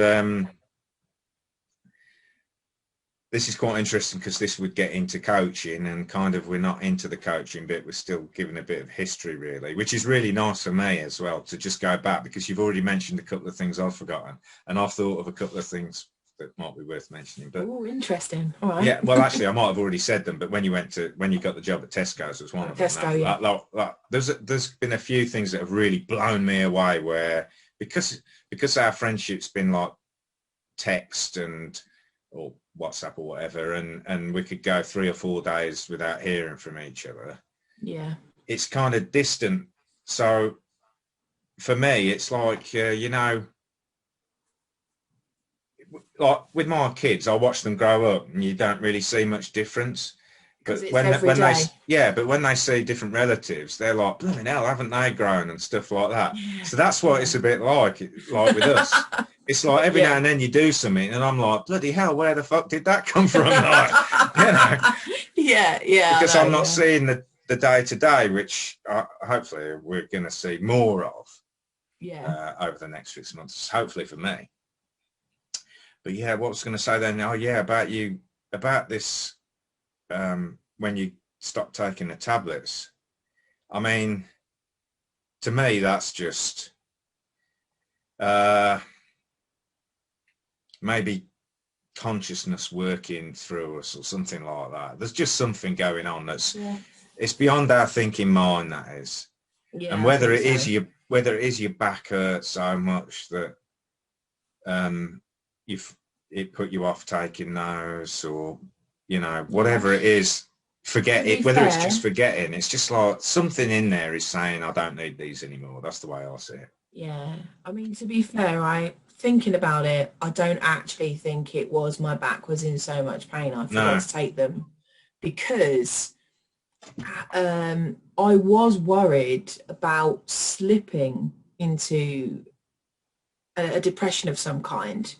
this is quite interesting because this would get into coaching and kind of we're not into the coaching bit. We're still giving a bit of history really, which is really nice for me as well to just go back because you've already mentioned a couple of things I've forgotten and I've thought of a couple of things that might be worth mentioning. But Oh, interesting. All right. yeah, well, actually, I might have already said them, but when you got the job at Tesco's was one of them. Tesco, yeah. There's been a few things that have really blown me away where because our friendship's been like text and or WhatsApp or whatever, and we could go 3 or 4 days without hearing from each other. Yeah. It's kind of distant. So for me, it's like like with my kids, I watch them grow up, and you don't really see much difference. Because But it's every day. when they see different relatives, they're like, blooming hell, haven't they grown and stuff like that. Yeah. So that's what Yeah. it's a bit like with us. it's like every now and then you do something and I'm like, bloody hell, where the fuck did that come from? Like, you know, because I'm not seeing the day to day, which hopefully we're going to see more of over the next 6 months, hopefully for me. But yeah, what was going to say then? Oh yeah, about this, when you stop taking the tablets. I mean, to me, that's just maybe consciousness working through us or something like that. There's just something going on that's it's beyond our thinking mind, that is. And whether it is your back hurts so much that it put you off taking those, or whatever it is, forget it. Whether it's just forgetting, it's just like something in there is saying, I don't need these anymore. That's the way I see it. Yeah, I mean, to be fair, thinking about it, I don't actually think it was my back was in so much pain I forgot to take them, because I was worried about slipping into a depression of some kind,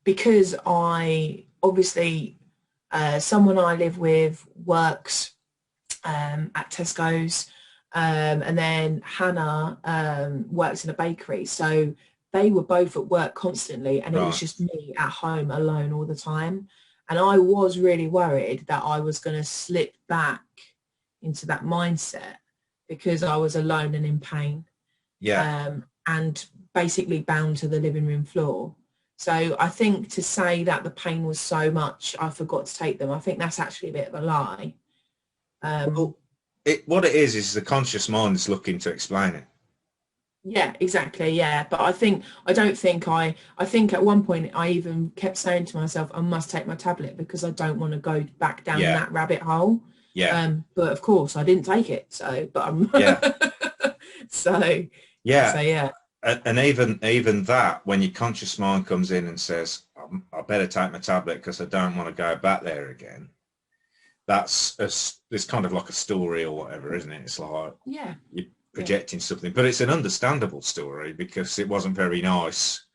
because I obviously someone I live with works at Tesco's, and then Hannah works in a bakery, so they were both at work constantly, and it was just me at home alone all the time. And I was really worried that I was going to slip back into that mindset because I was alone and in pain, and basically bound to the living room floor. So I think to say that the pain was so much I forgot to take them, I think that's actually a bit of a lie. What it is the conscious mind is looking to explain it. Yeah, exactly. Yeah, but I think at one point I even kept saying to myself, I must take my tablet because I don't want to go back down that rabbit hole. Yeah. But of course I didn't take it. So, but I'm so yeah. And even that, when your conscious mind comes in and says, I better take my tablet because I don't want to go back there again. It's kind of like a story or whatever, isn't it? It's like you're projecting something, but it's an understandable story because it wasn't very nice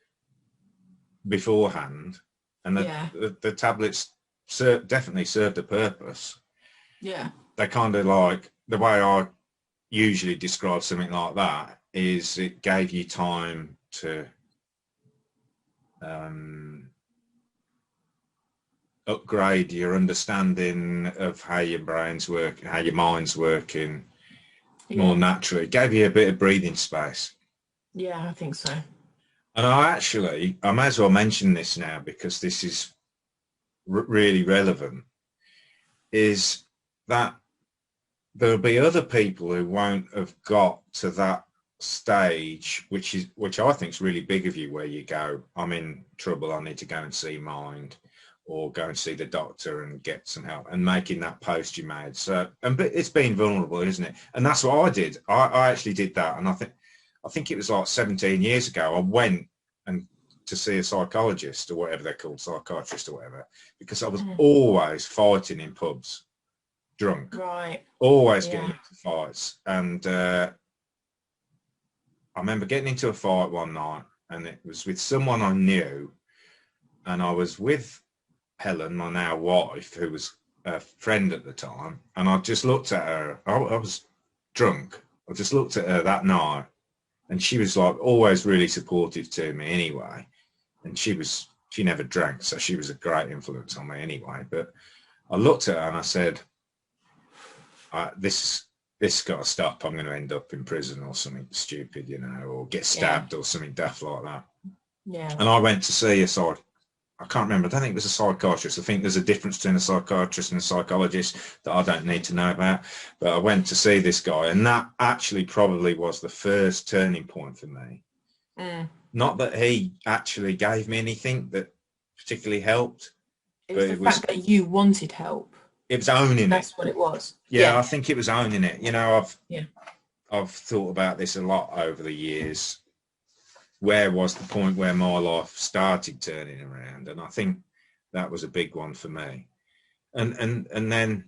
beforehand, and the tablets definitely served a purpose. Yeah, they kind of, like, the way I usually describe something like that is it gave you time to upgrade your understanding of how your brain's work, how your mind's working more naturally. It gave you a bit of breathing space. Yeah, I think so. And I may as well mention this now because this is really relevant, is that there'll be other people who won't have got to that stage, which I think is really big of you, where you go, I'm in trouble, I need to go and see Mind, or go and see the doctor and get some help, and making that post you made. So, but it's being vulnerable, isn't it? And that's what I did. I actually did that, and I think it was like 17 years ago. I went and to see a psychologist, or whatever they're called, psychiatrist or whatever, because I was always fighting in pubs, drunk, always getting into fights. And I remember getting into a fight one night, and it was with someone I knew, and I was with Helen, my now wife, who was a friend at the time, and I just looked at her. I was drunk. I just looked at her that night, and she was like always really supportive to me anyway, and she never drank, so she was a great influence on me anyway. But I looked at her and I said, this got to stop. I'm going to end up in prison or something stupid, or get stabbed or something daft like that. Yeah. And I went to see I can't remember. I don't think it was a psychiatrist. I think there's a difference between a psychiatrist and a psychologist that I don't need to know about. But I went to see this guy, and that actually probably was the first turning point for me. Not that he actually gave me anything that particularly helped. It was the fact that you wanted help. It was owning it. That's what it was. Yeah, I think it was owning it. I've thought about this a lot over the years. Where was the point where my life started turning around? And I think that was a big one for me. And then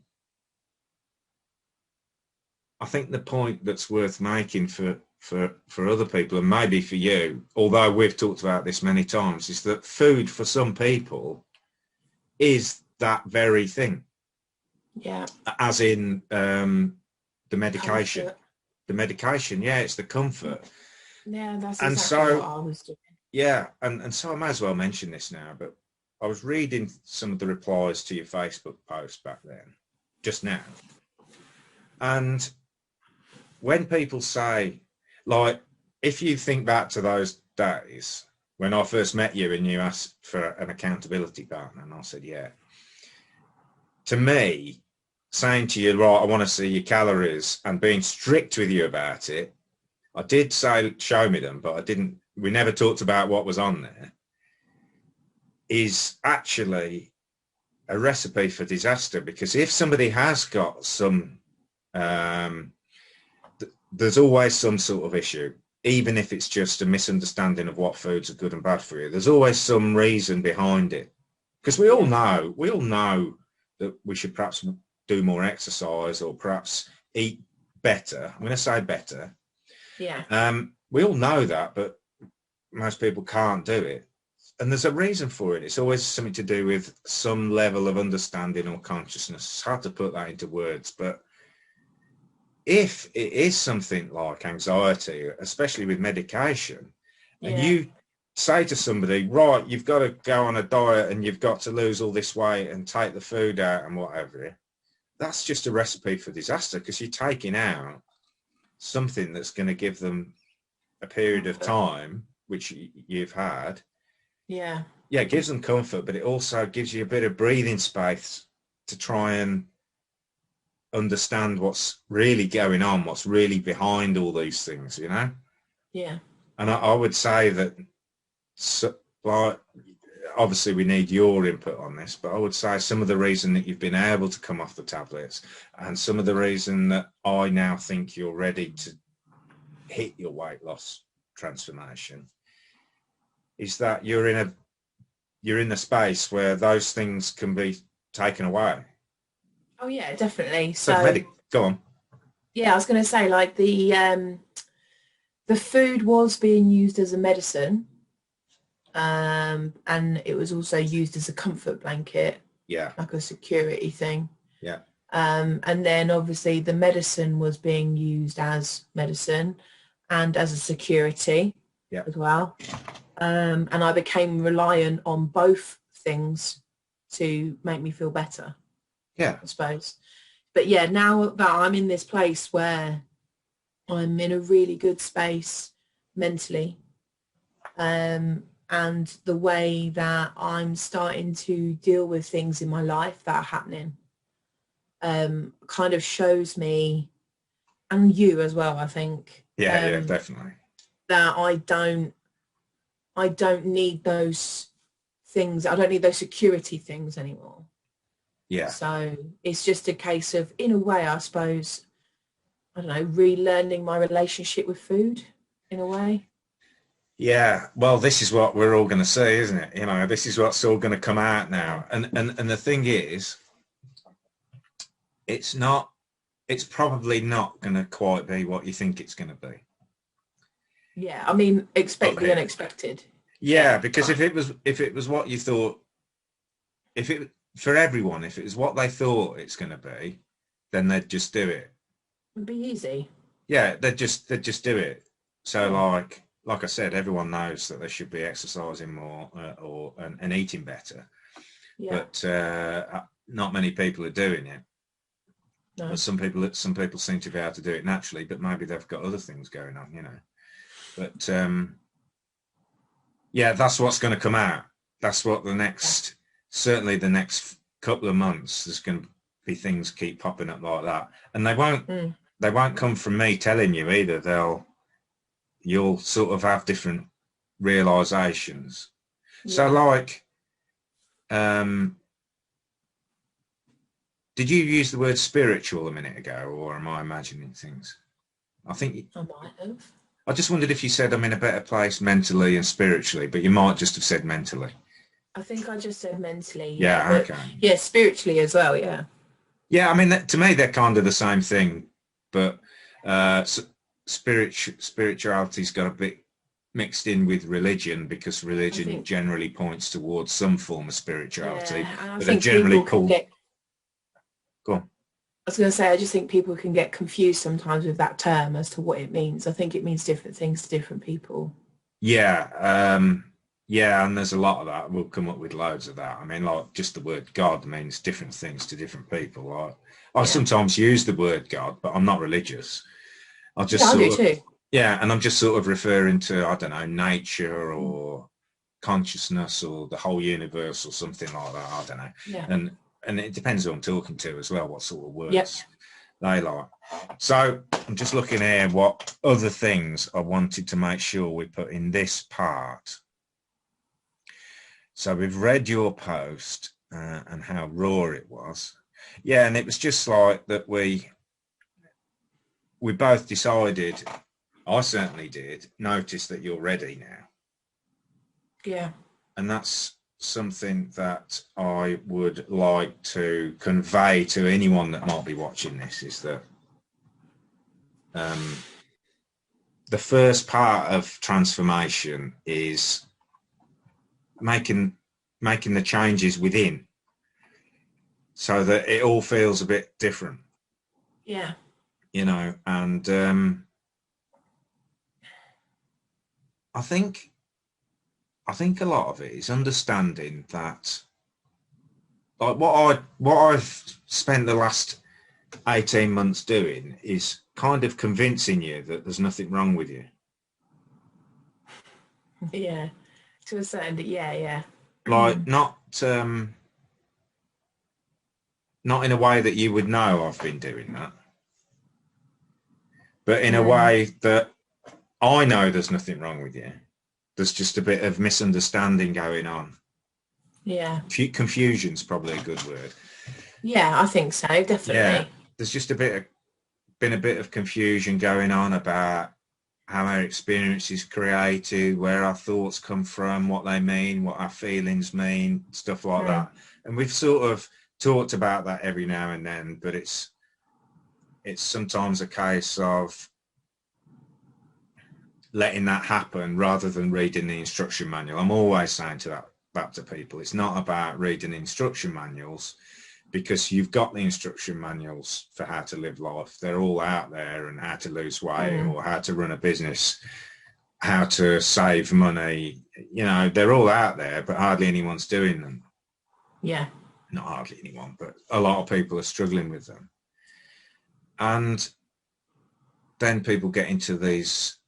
I think the point that's worth making for for other people, and maybe for you, although we've talked about this many times, is that food for some people is that very thing. Yeah. As in the medication. Comfort. The medication, yeah, it's the comfort. Yeah, that's And exactly what I was doing. Yeah, and so I may as well mention this now, but I was reading some of the replies to your Facebook post back then, just now. And when people say, like, if you think back to those days when I first met you and you asked for an accountability partner, and I said, yeah. To me, saying to you, right, I want to see your calories, and being strict with you about it, I did say, show me them, but we never talked about what was on there, is actually a recipe for disaster. Because if somebody has got some, there's always some sort of issue, even if it's just a misunderstanding of what foods are good and bad for you. There's always some reason behind it. Because we all know that we should perhaps do more exercise or perhaps eat better. I'm going to say better. Yeah. We all know that, but most people can't do it. And there's a reason for it. It's always something to do with some level of understanding or consciousness. It's hard to put that into words, but if it is something like anxiety, especially with medication, and you say to somebody, right, you've got to go on a diet and you've got to lose all this weight and take the food out and whatever, that's just a recipe for disaster, because you're taking out something that's going to give them a period of time, which you've had. Yeah, it gives them comfort, but it also gives you a bit of breathing space to try and understand what's really going on, what's really behind all these things, you know? Yeah. And I would say that, like, obviously we need your input on this, but I would say some of the reason that you've been able to come off the tablets, and some of the reason that I now think you're ready to hit your weight loss transformation, is that you're in a space where those things can be taken away. Oh yeah, definitely. So go on. Yeah, I was going to say, like, the food was being used as a medicine, and it was also used as a comfort blanket, like a security thing. And then obviously the medicine was being used as medicine and as a security as well. And I became reliant on both things to make me feel better. I suppose. But yeah, now that I'm in this place where I'm in a really good space mentally, and the way that I'm starting to deal with things in my life that are happening, kind of shows me, and you as well, I think. Definitely. That I don't need those things. I don't need those security things anymore. So it's just a case of, in a way, I suppose, I don't know, relearning my relationship with food in a way. Yeah, well, this is what we're all going to see, isn't it? You know, this is what's all going to come out now. And the thing is, it's probably not going to quite be what you think it's going to be. Yeah, I mean, expect the unexpected. Yeah, because if it was what you thought, for everyone, if it was what they thought it's going to be, then they'd just do it. It'd be easy. Yeah, they'd just do it. So like I said, everyone knows that they should be exercising more and eating better. But not many people are doing it. No. But some people seem to be able to do it naturally, but maybe they've got other things going on, you know. But that's what's going to come out. That's what certainly the next couple of months, there's going to be things keep popping up like that, and they won't come from me telling you either. You'll sort of have different realizations. So, like, did you use the word spiritual a minute ago, or am I imagining things? I think I might have. I just wondered if you said I'm in a better place mentally and spiritually, but you might just have said mentally. I think I just said mentally. Okay. Yeah, spiritually as well, yeah. Yeah, I mean, to me, they're kind of the same thing. But spirituality's got a bit mixed in with religion, because religion generally points towards some form of spirituality, yeah, and I but are think generally people can called. get. Go on. I was going to say, I just think people can get confused sometimes with that term as to what it means. I think it means different things to different people. Yeah, yeah, and there's a lot of that. We'll come up with loads of that. I mean, like, just the word God means different things to different people. I sometimes use the word God, but I'm not religious. I just I do sort of, too. yeah, and I'm just sort of referring to, I don't know, nature or consciousness or the whole universe or something like that. I don't know. Yeah. And it depends who I'm talking to as well, what sort of words Yep. they like. So I'm just looking here what other things I wanted to make sure we put in this part. So we've read your post and how raw it was. Yeah, and it was just like that we both decided, I certainly did, notice that you're ready now. Yeah. And that's something that I would like to convey to anyone that might be watching this, is that the first part of transformation is making the changes within, so that it all feels a bit different. Yeah. You know, and I think a lot of it is understanding that, like, what I've spent the last 18 months doing is kind of convincing you that there's nothing wrong with you. Yeah. To a certain, yeah. Like, not in a way that you would know I've been doing that, but in a way that I know there's nothing wrong with you. There's just a bit of misunderstanding going on. Yeah. Confusion's probably a good word. Yeah, I think so, definitely. Yeah, there's just been a bit of confusion going on about how our experience is created, where our thoughts come from, what they mean, what our feelings mean, stuff like that. And we've sort of talked about that every now and then, but it's sometimes a case of letting that happen rather than reading the instruction manual. I'm always saying that to people. It's not about reading instruction manuals, because you've got the instruction manuals for how to live life. They're all out there, and how to lose weight or how to run a business, how to save money. You know, they're all out there, but hardly anyone's doing them. Yeah. Not hardly anyone, but a lot of people are struggling with them. And then people get into these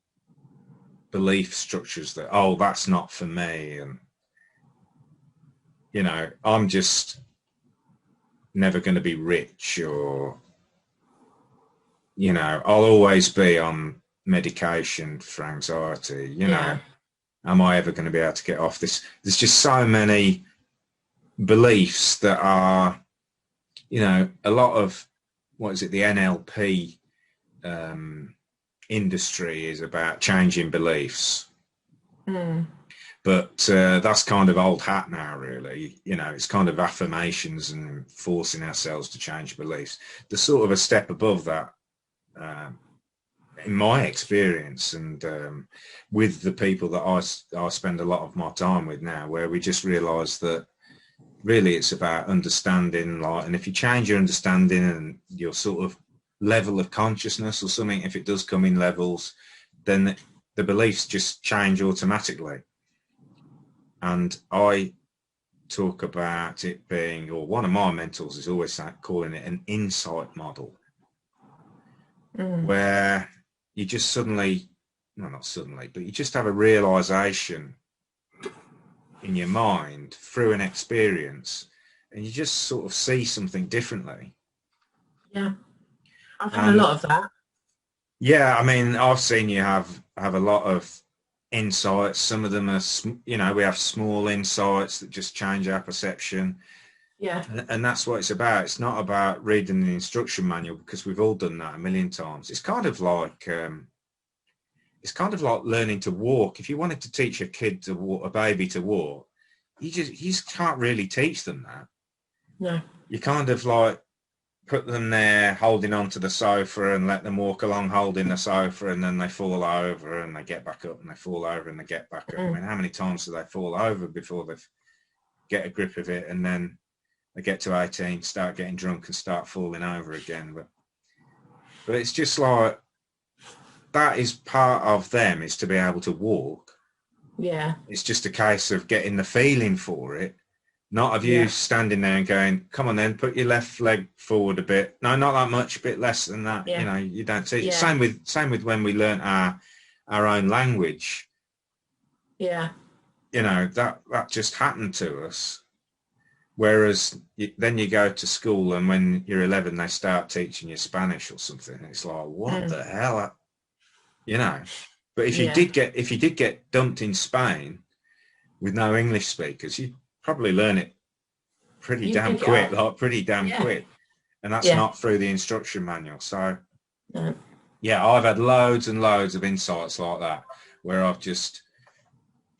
belief structures that, oh, that's not for me. And, you know, I'm just never going to be rich, or, you know, I'll always be on medication for anxiety. You know, am I ever going to be able to get off this? There's just so many beliefs that are, you know, a lot of, what is it, the NLP industry is about changing beliefs. But that's kind of old hat now, really. You know, it's kind of affirmations and forcing ourselves to change beliefs. There's sort of a step above that, in my experience, and with the people that I spend a lot of my time with now, where we just realise that really it's about understanding, like, and if you change your understanding and your sort of level of consciousness or something, if it does come in levels, then the beliefs just change automatically. And I talk about it being, or one of my mentors is always calling it an insight model, where you just suddenly, no, not suddenly, but you just have a realization in your mind through an experience, and you just sort of see something differently. Yeah, I've had a lot of that. Yeah, I mean, I've seen you have a lot of insights. Some of them are, you know, we have small insights that just change our perception. Yeah. And that's what it's about. It's not about reading the instruction manual, because we've all done that a million times. It's kind of like learning to walk. If you wanted to teach a kid to walk, a baby to walk, you just can't really teach them that. No. You kind of like put them there holding onto the sofa and let them walk along holding the sofa, and then they fall over and they get back up and they fall over and they get back up. I mean, how many times do they fall over before they get a grip of it, and then they get to 18, start getting drunk and start falling over again? But it's just like, that is part of them, is to be able to walk. Yeah. It's just a case of getting the feeling for it, not of you standing there and going, come on then, put your left leg forward a bit. No, not that much, a bit less than that. Yeah. You know, you don't see it. Yeah. Same with when we learnt our own language. Yeah. You know, that just happened to us. Whereas then you go to school, and when you're 11, they start teaching you Spanish or something. It's like, what the hell? You know. But if you did get dumped in Spain with no English speakers, you'd probably learn it pretty damn quick, quick. And that's not through the instruction manual. So, yeah, I've had loads and loads of insights like that, where I've just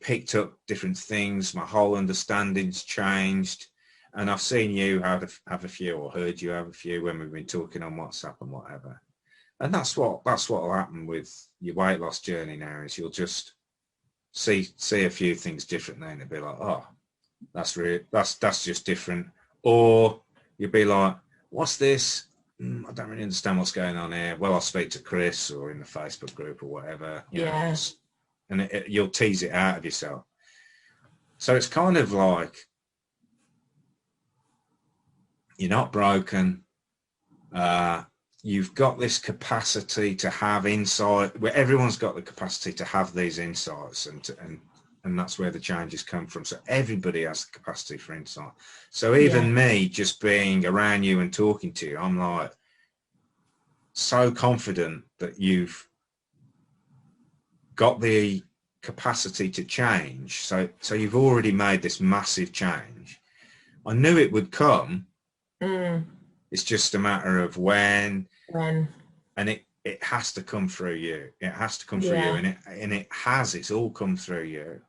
picked up different things. My whole understanding's changed. And I've seen you have a few, or heard you have a few when we've been talking on WhatsApp and whatever. And that's what will happen with your weight loss journey now, is you'll just see a few things differently, and it'll be like, oh, that's just different. Or you'll be like, what's this? I don't really understand what's going on here. Well, I'll speak to Chris or in the Facebook group or whatever. You know, and you'll tease it out of yourself. So it's kind of like, you're not broken. You've got this capacity to have insight, where everyone's got the capacity to have these insights, and that's where the changes come from. So everybody has the capacity for insight. So even me just being around you and talking to you, I'm like so confident that you've got the capacity to change. So you've already made this massive change. I knew it would come. It's just a matter of when. And it has to come through you. It has to come through you, and it's all come through you.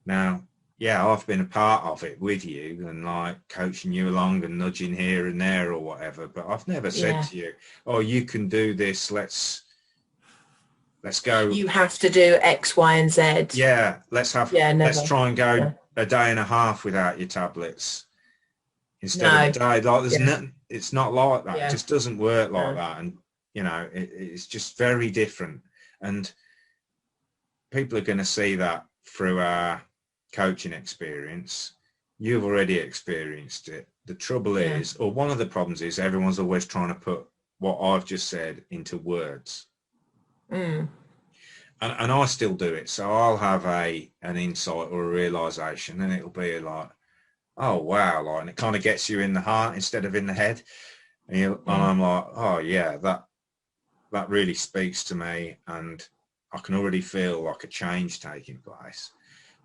Now, I've been a part of it with you, and like coaching you along and nudging here and there or whatever, but I've never said to you, oh, you can do this, let's go. You have to do X, Y, and Z. Yeah, let's try and go a day and a half without your tablets instead of a day. Like there's nothing, it's not like that. It just doesn't work like that. And you know, it's just very different. And people are going to see that through our coaching experience. You've already experienced it. The trouble is, or one of the problems is, everyone's always trying to put what I've just said into words. And I still do it. So I'll have an insight or a realization, and it'll be like, oh wow, like, and it kind of gets you in the heart instead of in the head. And I'm like, oh yeah, that really speaks to me, and I can already feel like a change taking place.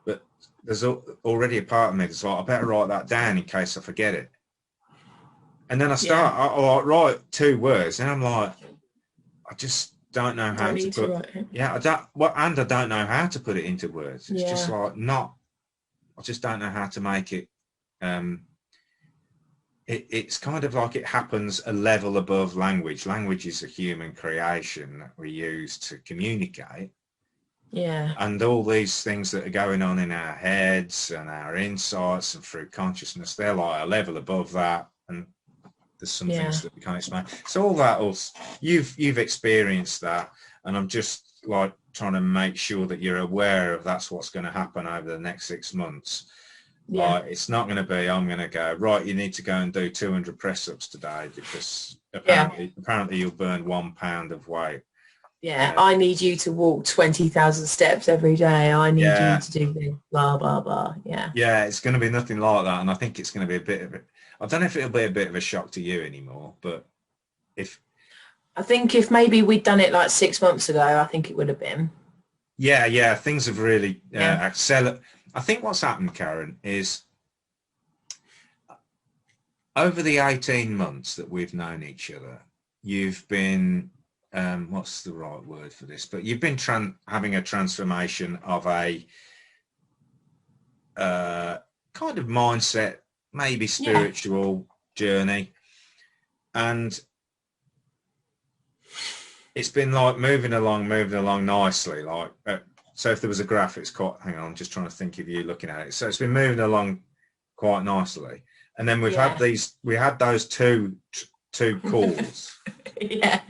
But there's already a part of me that's like, I better write that down in case I forget it. And then I write 2 words, and I'm like, I just don't know how to put it. I don't know how to put it into words. It's just like I just don't know how to make it. It's kind of like it happens a level above language. Language is a human creation that we use to communicate. And all these things that are going on in our heads and our insights and through consciousness, they're like a level above that. And there's some things that we can't explain. So all that, you've experienced that, and I'm just like trying to make sure that you're aware of that's what's going to happen over the next 6 months. Like, it's not going to be, I'm going to go, right, you need to go and do 200 press-ups today because apparently you'll burn 1 pound of weight. I need you to walk 20,000 steps every day. I need you to do this, blah, blah, blah. Yeah, it's going to be nothing like that. And I think it's going to be a bit of it. I don't know if it'll be a bit of a shock to you anymore, but I think if maybe we'd done it like 6 months ago, I think it would have been. Yeah, things have really accelerated. I think what's happened, Karen, is over the 18 months that we've known each other, you've been, what's the right word for this? But you've been having a transformation of a kind of mindset, maybe spiritual journey. and it's been like moving along nicely. Like, so if there was a graph, it's quite, hang on, I'm just trying to think of you looking at it. So it's been moving along quite nicely. And then we had those two calls. Yeah.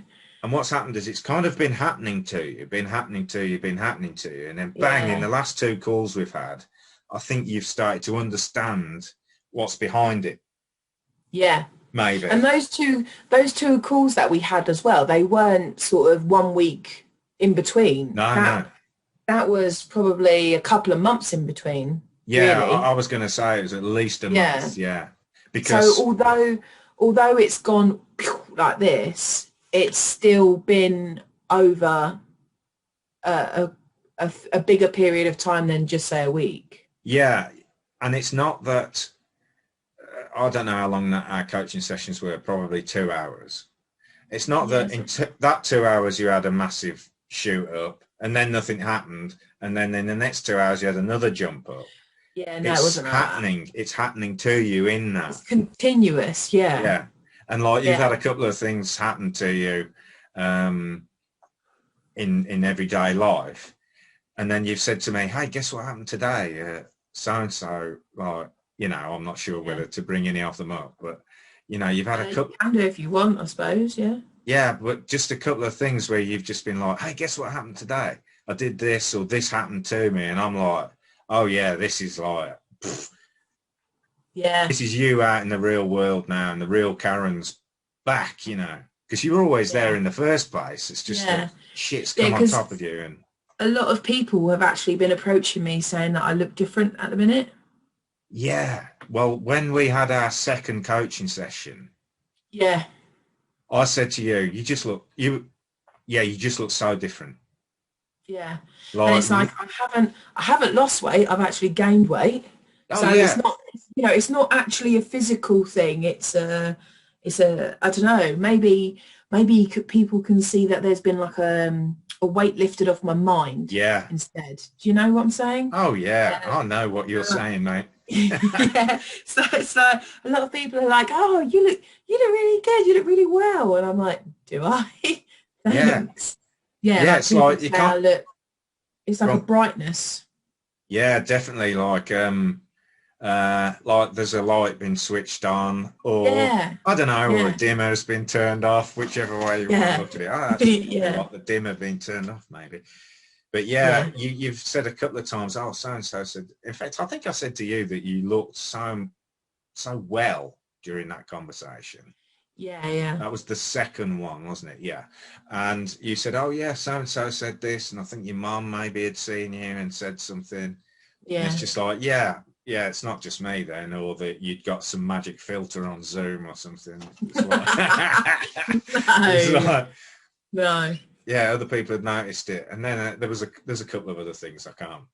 And what's happened is it's kind of been happening to you. And then bang, in the last two calls we've had, I think you've started to understand what's behind it. Yeah. Maybe. And those two calls that we had as well, they weren't sort of 1 week in between. No. That was probably a couple of months in between. Yeah, really. I was going to say it was at least a month. Yeah. Because so although it's gone like this, it's still been over a bigger period of time than just say a week. Yeah, and it's not that, I don't know how long our coaching sessions were, probably 2 hours. It's not that in that 2 hours you had a massive shoot up and then nothing happened, and then in the next 2 hours you had another jump up. Yeah, no, it wasn't happening. It's happening to you in that. It's continuous, yeah. Yeah, and like you've had a couple of things happen to you in everyday life, and then you've said to me, "Hey, guess what happened today? So and so, like, you know, I'm not sure whether to bring any of them up, but you know, you've had a couple. You can do if you want, I suppose. Yeah. Yeah, but just a couple of things where you've just been like, "Hey, guess what happened today? I did this, or this happened to me," and I'm like, "Oh yeah, this is like." Pfft. Yeah. This is you out in the real world now, and the real Karen's back, you know, because you were always there in the first place. It's just that shit's come on top of you. And a lot of people have actually been approaching me saying that I look different at the minute. Yeah. Well, when we had our second coaching session, I said to you, you just look so different. Yeah. And it's like I haven't lost weight, I've actually gained weight. It's not, you know, it's not actually a physical thing. It's a I don't know, maybe people can see that there's been like a weight lifted off my mind instead. Do you know what I'm saying? Oh yeah, I know what you're saying, mate. Yeah. So it's like a lot of people are like, "Oh, you look really good, you look really well," and I'm like, "Do I?" Thanks. Yeah, it's like you can't look. It's like a brightness. Yeah, definitely. Like there's a light been switched on, or I don't know, or a dimmer has been turned off, whichever way you want to look at it. Like the dimmer being turned off, maybe. But you've said a couple of times, "Oh, so and so said." In fact, I think I said to you that you looked so well during that conversation. Yeah. That was the second one, wasn't it? Yeah. And you said, "Oh yeah, so and so said this," and I think your mum maybe had seen you and said something. Yeah. And it's just like, yeah, it's not just me then, or that you'd got some magic filter on Zoom or something. No. Yeah, other people had noticed it, and then there's a couple of other things. I can't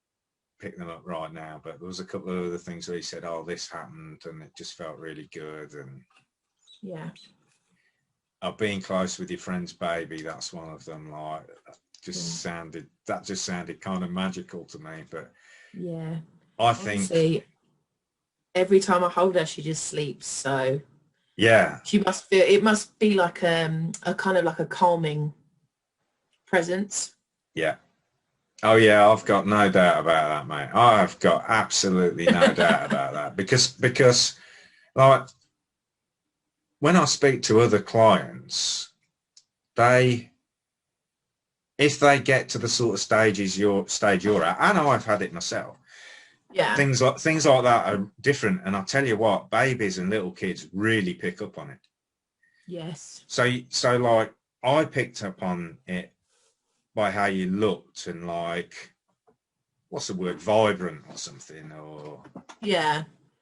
pick them up right now, but there was a couple of other things where he said, "Oh, this happened," and it just felt really good. And being close with your friend's baby, that's one of them. Like, sounded kind of magical to me. But I think every time I hold her, she just sleeps. So she must feel, it must be like a kind of like a calming presence. Yeah. Oh yeah, I've got no doubt about that, mate. I've got absolutely no doubt about that, because like when I speak to other clients, if they get to the sort of stage you're at, and I've had it myself, things like that are different. And I tell you what, babies and little kids really pick up on it. Yes. So like I picked up on it by how you looked, and like, what's the word, vibrant or something, or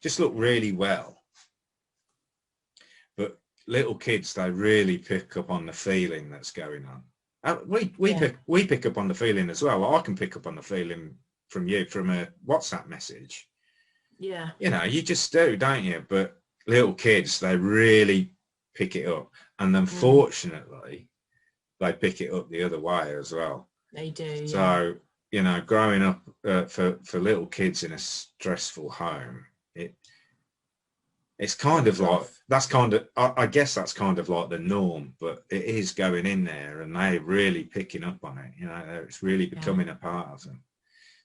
just look really well. But little kids, they really pick up on the feeling that's going on. We pick up on the feeling as well. I can pick up on the feeling from you from a WhatsApp message. Yeah. You know, you just do, don't you? But little kids, they really pick it up, and unfortunately they pick it up the other way as well. They do. So, you know, growing up for little kids in a stressful home, It's kind of like, Off. that's kind of, I guess that's kind of like the norm, but it is going in there and they're really picking up on it. You know, it's really Yeah. becoming a part of them.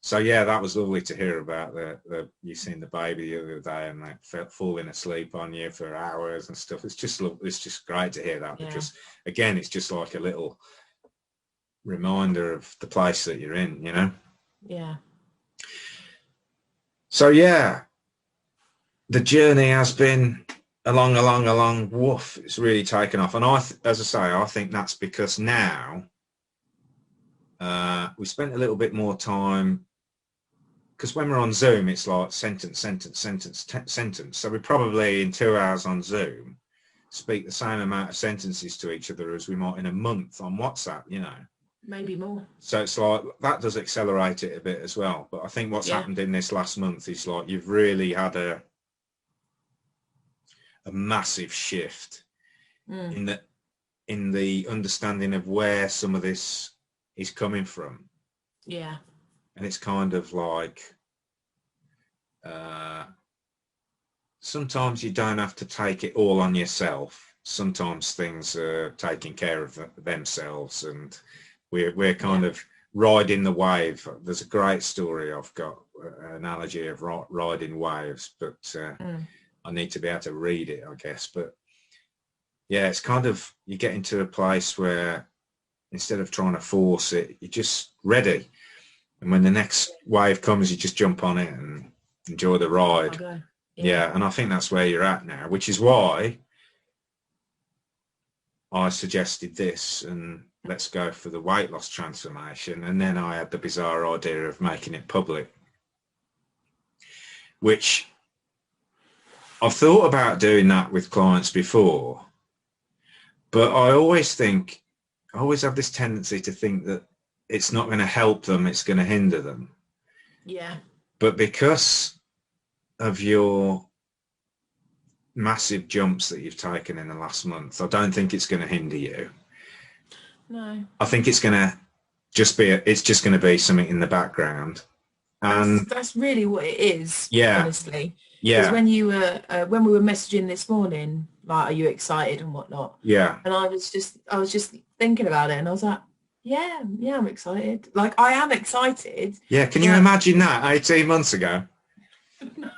So yeah, that was lovely to hear about you seen the baby the other day and they falling asleep on you for hours and stuff. It's just great to hear that, Yeah. because again, it's just like a little reminder of the place that you're in, you know? Yeah. So yeah, the journey has been along, woof, it's really taken off. And as I say, I think that's because now we spent a little bit more time, because when we're on Zoom, it's like sentence. So we probably in 2 hours on Zoom speak the same amount of sentences to each other as we might in a month on WhatsApp, you know. Maybe more. So it's like that does accelerate it a bit as well. But I think what's happened in this last month is like you've really had a massive shift in the understanding of where some of this is coming from. Yeah. And it's kind of like sometimes you don't have to take it all on yourself. Sometimes things are taking care of themselves, and we're kind of riding the wave. There's a great story I've got, an analogy of riding waves, but I need to be able to read it, I guess. But yeah, it's kind of, you get into a place where instead of trying to force it, you're just ready. And when the next wave comes, you just jump on it and enjoy the ride. Okay. Yeah, and I think that's where you're at now, which is why I suggested this and let's go for the weight loss transformation. And then I had the bizarre idea of making it public, which I've thought about doing that with clients before, but I always have this tendency to think that it's not going to help them, it's going to hinder them. Yeah. But because of your massive jumps that you've taken in the last month, I don't think it's going to hinder you. No. I think it's going to just be something in the background. And that's really what it is. Yeah. Honestly. Yeah. Because when you were when we were messaging this morning, like, are you excited and whatnot? Yeah. And I was just thinking about it, and I was like, yeah, I'm excited. Like, I am excited. Yeah. Can you imagine that 18 months ago? No.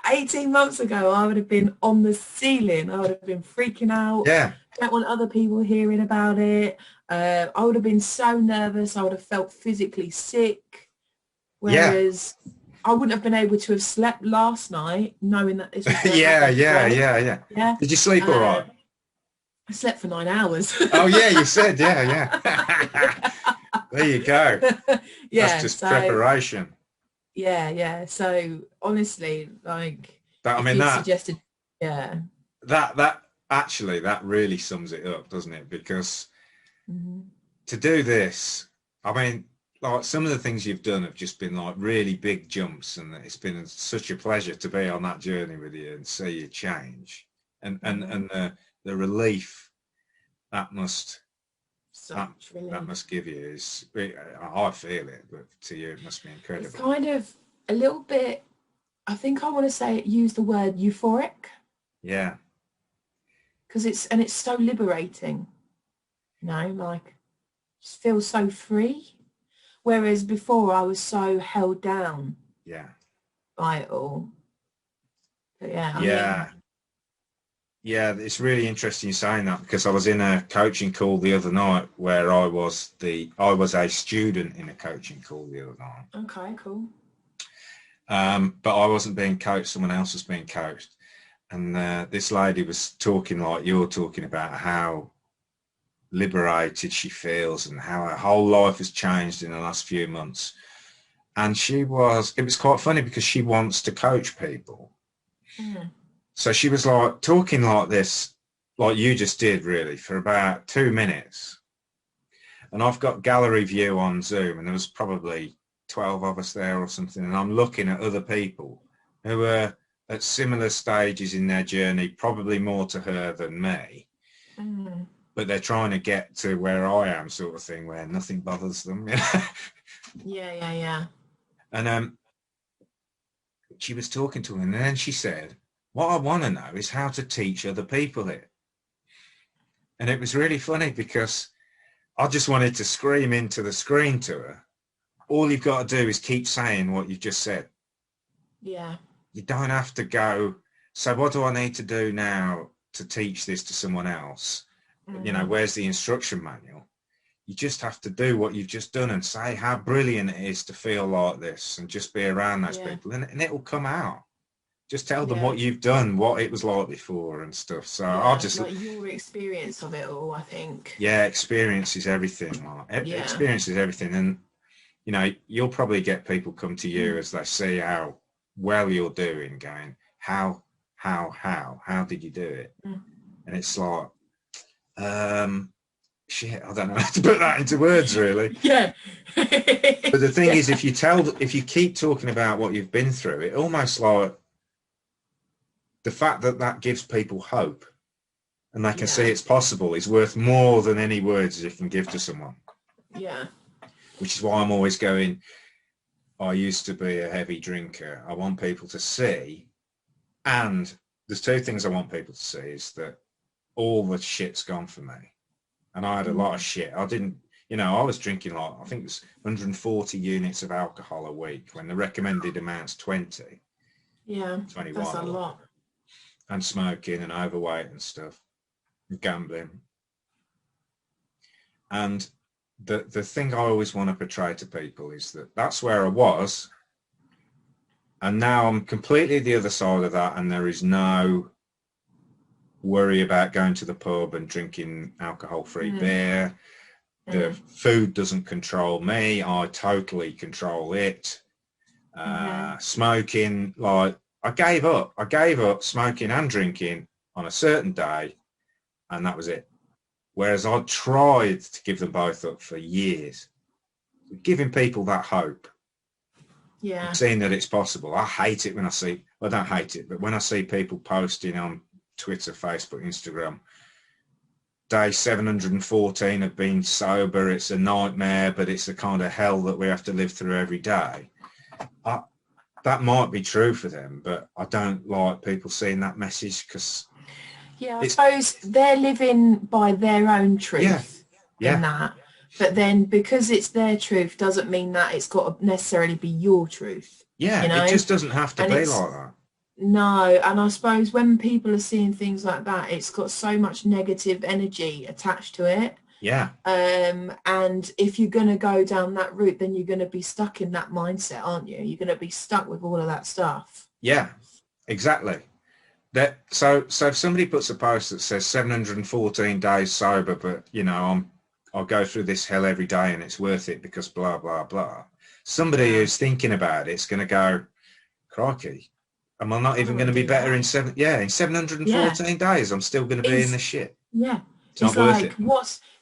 18 months ago, I would have been on the ceiling. I would have been freaking out. Yeah. Don't want other people hearing about it. I would have been so nervous. I would have felt physically sick. Whereas I wouldn't have been able to have slept last night knowing that this was yeah. Did you sleep all right? I slept for 9 hours. Oh yeah, you said, yeah. There you go. That's just preparation. Yeah. So honestly, like, suggested, that actually, that really sums it up, doesn't it? Because to do this, I mean, like, some of the things you've done have just been like really big jumps, and it's been such a pleasure to be on that journey with you and see you change, and the relief that must give you is, I feel it, but to you it must be incredible. It's kind of a little bit, I think I want to use the word euphoric. Yeah. Because it's so liberating, you know, like, just feel so free. Whereas before I was so held down. Yeah. By it all. But yeah, it's really interesting you saying that, because I was in a coaching call the other night where I was a student in a coaching call the other night. Okay, cool. But I wasn't being coached, someone else was being coached. And this lady was talking like you're talking about, how liberated she feels and how her whole life has changed in the last few months. And it was quite funny because she wants to coach people. So she was like talking like this, like you just did, really, for about 2 minutes. And I've got gallery view on Zoom, and there was probably 12 of us there or something, and I'm looking at other people who are at similar stages in their journey, probably more to her than me. But they're trying to get to where I am, sort of thing, where nothing bothers them. Yeah. And she was talking to him, and then she said, What I want to know is how to teach other people it. And it was really funny because I just wanted to scream into the screen to her. All you've got to do is keep saying what you've just said. Yeah. You don't have to go, so what do I need to do now to teach this to someone else? You know, where's the instruction manual? You just have to do what you've just done and say how brilliant it is to feel like this and just be around those people, and it will come out. Just tell them what you've done, what it was like before and stuff. So I'll just... like your experience of it all, I think. Yeah, experience is everything. Experience is everything. And, you know, you'll probably get people come to you as they see how well you're doing, going, how did you do it? And it's like, shit, I don't know how to put that into words, really. Yeah. But the thing is, if you keep talking about what you've been through, it almost like the fact that gives people hope and they can see it's possible is worth more than any words you can give to someone. Yeah. Which is why I'm always going, I used to be a heavy drinker. I want people to see, and there's two things I want people to see, is that all the shit's gone for me. And I had a lot of shit. I didn't, you know, I was drinking like, I think it was 140 units of alcohol a week when the recommended amount's 20. Yeah, 21. that's a lot. And smoking and overweight and stuff, and gambling. And the thing I always want to portray to people is that that's where I was, and now I'm completely the other side of that, and there is no worry about going to the pub and drinking alcohol-free beer. The food doesn't control me. I totally control it. Smoking, like, I gave up smoking and drinking on a certain day, and that was it. Whereas I tried to give them both up for years, giving people that hope. Yeah. Seeing that it's possible. I hate it when I see, well, I don't hate it, but when I see people posting on Twitter, Facebook, Instagram, day 714 of being sober, it's a nightmare, but it's the kind of hell that we have to live through every day. That might be true for them, but I don't like people seeing that message because... Yeah, I suppose they're living by their own truth in that. But then because it's their truth doesn't mean that it's got to necessarily be your truth. Yeah, you know? It just doesn't have to be like that. No, and I suppose when people are seeing things like that, it's got so much negative energy attached to it. Yeah. And if you're going to go down that route, then you're going to be stuck in that mindset, aren't you? You're going to be stuck with all of that stuff. Yeah, exactly. So if somebody puts a post that says 714 days sober, but, you know, I'll go through this hell every day and it's worth it because blah, blah, blah. Somebody who's thinking about it's going to go, crikey, am I not even going to be better in 714 days? I'm still going to be in the shit. Yeah. It's like,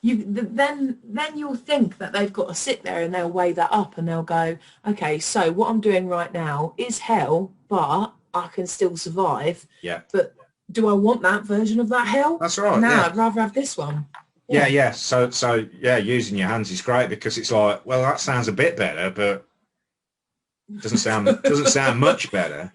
then you'll think that they've got to sit there and they'll weigh that up and they'll go, okay, so what I'm doing right now is hell, but I can still survive. Yeah. But do I want that version of that hell? That's right. No, I'd rather have this one. Yeah. So using your hands is great because it's like, well, that sounds a bit better, but doesn't sound much better.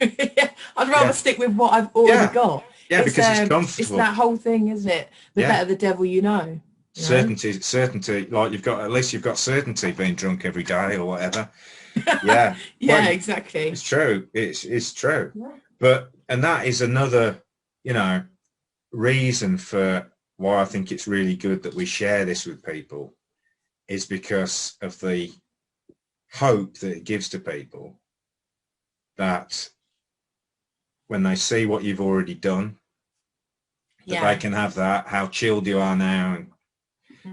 I'd rather stick with what I've already got. Yeah, because it's comfortable. It's that whole thing, isn't it? The better the devil you know. Certainty. Like at least you've got certainty being drunk every day or whatever. Yeah. Exactly. It's true. It's true. Yeah. And that is another, you know, reason for why I think it's really good that we share this with people, is because of the hope that it gives to people that when they see what you've already done, that they can have that, how chilled you are now. And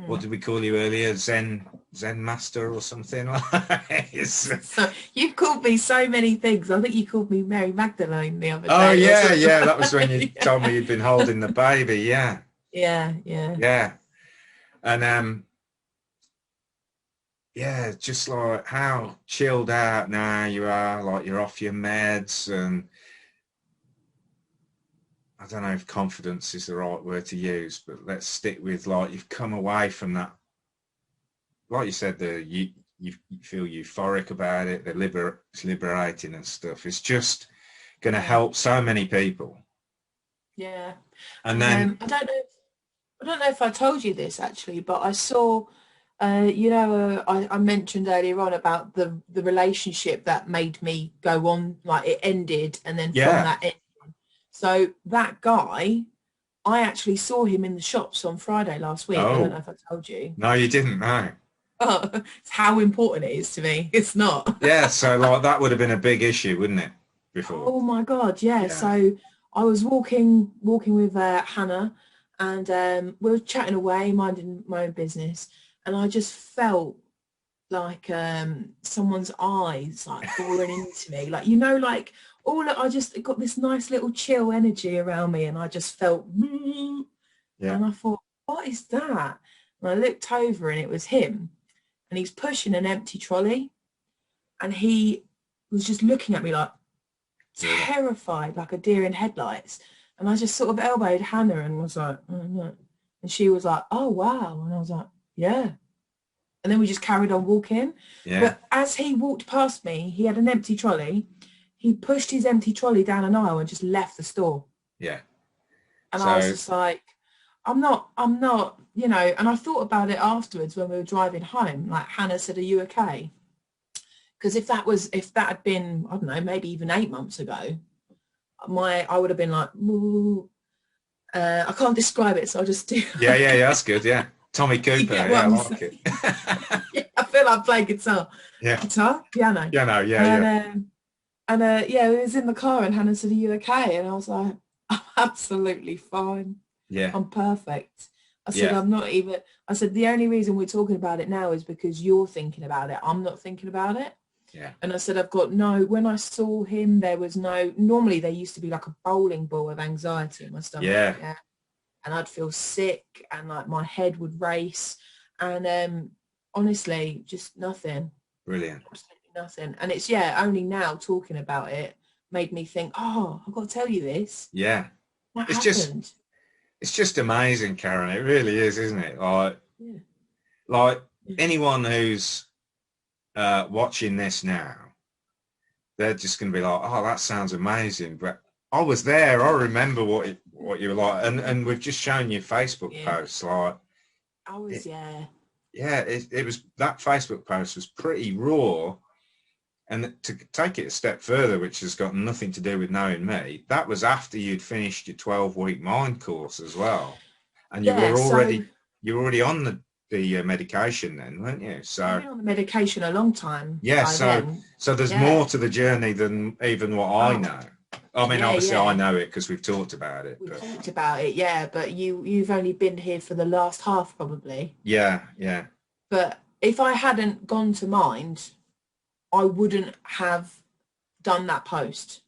what did we call you earlier? Zen master or something like that? So you've called me so many things. I think you called me Mary Magdalene the other day. Oh, yeah. That was when you told me you'd been holding the baby. Yeah. Yeah. And, just like how chilled out now you are, like you're off your meds, and I don't know if confidence is the right word to use, but let's stick with, like, you've come away from that, like you said, you feel euphoric about it, it's liberating and stuff. It's just going to help so many people. Yeah. And then I don't know if I told you this actually, but I saw, I mentioned earlier on about the relationship that made me go on, like it ended, and then from yeah. that ending. So that guy, I actually saw him in the shops on Friday last week. I don't know Oh, if I told you. no, you didn't know. Oh, it's how important it is to me. It's not. Yeah, so like that would have been a big issue, wouldn't it, before? Oh my God, yeah. Yeah. So I was walking with Hannah, and we were chatting away, minding my own business, and I just felt like someone's eyes like boring into me, like like I just got this nice little chill energy around me, and I just felt, Yeah. and I thought, what is that? And I looked over, and it was him, and he's pushing an empty trolley, and he was just looking at me like terrified, like a deer in headlights. And I just sort of elbowed Hannah and was like, oh, no. And she was like, oh, wow. And I was like, yeah. And then we just carried on walking. Yeah. But as he walked past me, he had an empty trolley. He pushed his empty trolley down an aisle and just left the store. Yeah. And I was just like, I'm not, and I thought about it afterwards when we were driving home. Like Hannah said, are you okay? Because if that had been, I don't know, maybe even 8 months ago, I would have been like, I can't describe it, so I'll just do. Yeah, that's good. Yeah, Tommy Cooper. Yeah, I like it. Yeah, I feel like playing guitar. Yeah, guitar, piano. Yeah. We was in the car, and Hannah said, "Are you okay?" And I was like, "I'm absolutely fine. Yeah, I'm perfect." I said, "I'm not even." I said, "The only reason we're talking about it now is because you're thinking about it. I'm not thinking about it." Yeah. And I said, when I saw him, there was normally there used to be like a bowling ball of anxiety in my stomach. Yeah. And I'd feel sick, and like my head would race, and honestly, just nothing. Brilliant. Absolutely nothing. And it's, only now talking about it made me think, oh, I've got to tell you this. Yeah. What it's happened? It's just amazing, Karen. It really is, isn't it? Like anyone who's watching this now, they're just going to be like, oh, that sounds amazing. But I was there. I remember what you were like. And we've just shown you Facebook posts. Like, I was, it was, that Facebook post was pretty raw. And to take it a step further, which has got nothing to do with knowing me, that was after you'd finished your 12-week mind course as well. And you were already on the medication then, weren't you? So I've been on the medication a long time. Yeah, so there's more to the journey than even what I know. I mean, obviously I know it because we've talked about it. Talked about it, but you've only been here for the last half probably. Yeah. But if I hadn't gone to Mind, I wouldn't have done that post.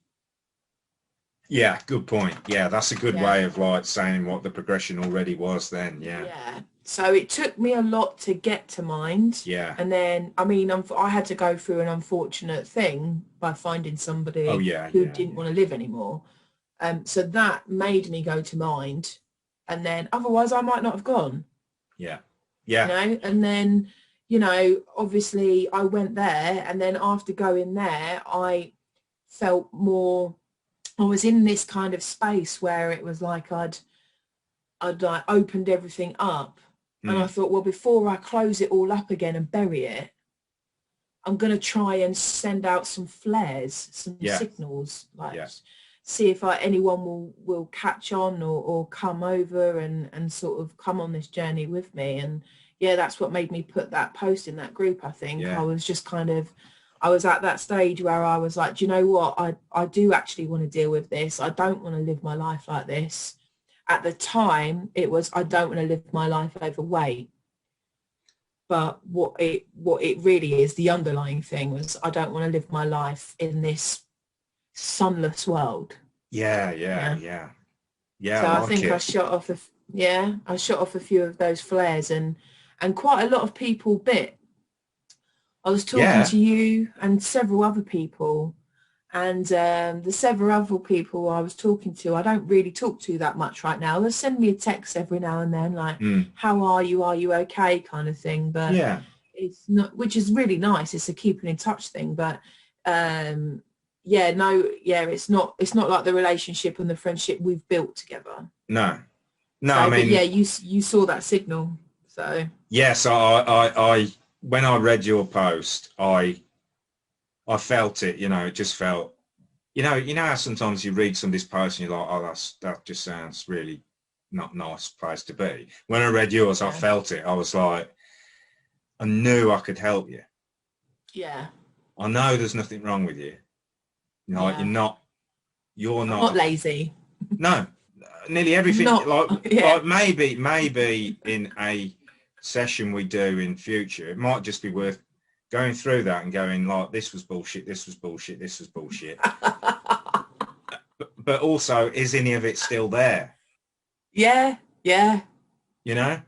Yeah, good point. Yeah, that's a good way of like saying what the progression already was then. Yeah. So it took me a lot to get to Mind. Yeah. And then, I mean, I had to go through an unfortunate thing by finding somebody who didn't want to live anymore. So that made me go to Mind. And then otherwise I might not have gone. Yeah. And then, obviously I went there, and then after going there, I felt more, I was in this kind of space where it was like I'd like opened everything up. And I thought, well, before I close it all up again and bury it, I'm going to try and send out some flares, some signals, like see if anyone will catch on or come over and sort of come on this journey with me. And that's what made me put that post in that group. I think I was just I was at that stage where I was like, do you know what? I do actually want to deal with this. I don't want to live my life like this. At the time, it was, I don't want to live my life overweight. But what it really is, the underlying thing was, I don't want to live my life in this sunless world. Yeah. So I think I shot off a few of those flares, and quite a lot of people bit. I was talking to you and several other people, and the several other people I was talking to, I don't really talk to that much right now. They'll send me a text every now and then, like, how are you okay, kind of thing. But it's not, which is really nice. It's a keeping in touch thing. But yeah, no, yeah, it's not like the relationship and the friendship we've built together. No, no, So, I but yeah, mean, you saw that signal. So yes, I when I read your post, I felt it, you know, it just felt, you know how sometimes you read somebody's post and you're like, oh, that just sounds really not nice place to be. When I read yours, I yeah, felt it. I was like, I knew I could help you. yeah, I know there's nothing wrong with you. You know, like yeah. you're I'm not not, lazy. no, nearly I'm everything, not. Yeah, like maybe in a session we do in future, it might just be worth going through that and going like, this was bullshit, this was bullshit, this was bullshit. But also, is any of it still there? yeah, yeah. You know?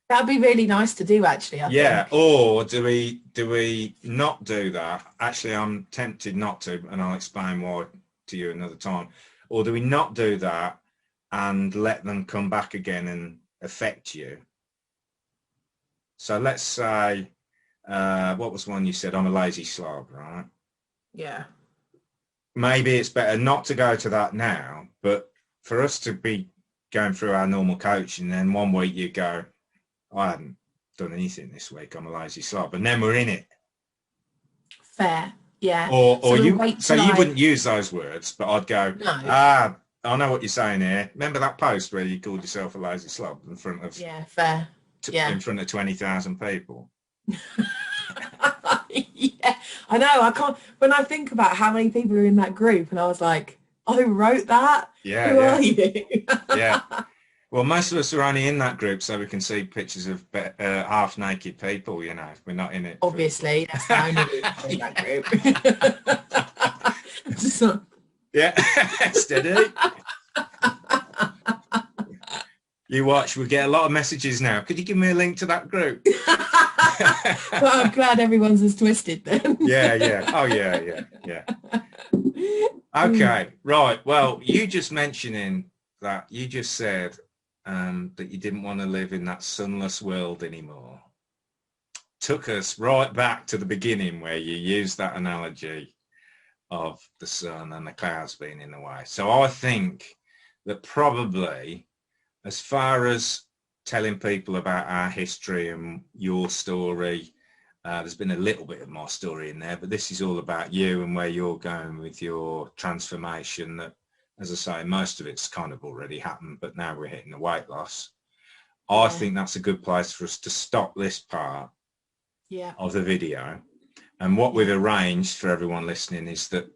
That'd be really nice to do, actually. I Yeah. think. Or do we not do that? Actually, I'm tempted not to, and I'll explain why to you another time. Or do we not do that and let them come back again and affect you? So let's say, what was one you said? I'm a lazy slob, right? Yeah, Maybe it's better not to go to that now, but for us to be going through our normal coaching, and then one week you go, I haven't done anything this week, I'm a lazy slob, and then we're in it. fair. Yeah. Or So we'll you, wait so till you I. wouldn't use those words, but I'd go, No. I know what you're saying here. Remember that post where you called yourself a lazy slob Yeah, fair. Yeah. in front of 20,000 people? Yeah, I know. I can't. When I think about how many people are in that group, and I was like, "I wrote that. Yeah, Who yeah, are you?" yeah. Well, most of us are only in that group so we can see pictures of half-naked people, you know. We're not in it for... Obviously, that's the only reason I'm in that group. So- Yeah, steady. You watch, we get a lot of messages now. Could you give me a link to that group? Well, I'm glad everyone's as twisted then. Yeah, yeah. Oh, yeah, yeah, yeah. Okay, right. Well, you just mentioning that, you just said that you didn't want to live in that sunless world anymore. Took us right back to the beginning where you used that analogy of the sun and the clouds being in the way. So I think that probably, as far as telling people about our history and your story, there's been a little bit of my story in there, but this is all about you and where you're going with your transformation. That, as I say, most of it's kind of already happened, but now we're hitting the weight loss. I think that's a good place for us to stop this part of the video. And what we've arranged for everyone listening is that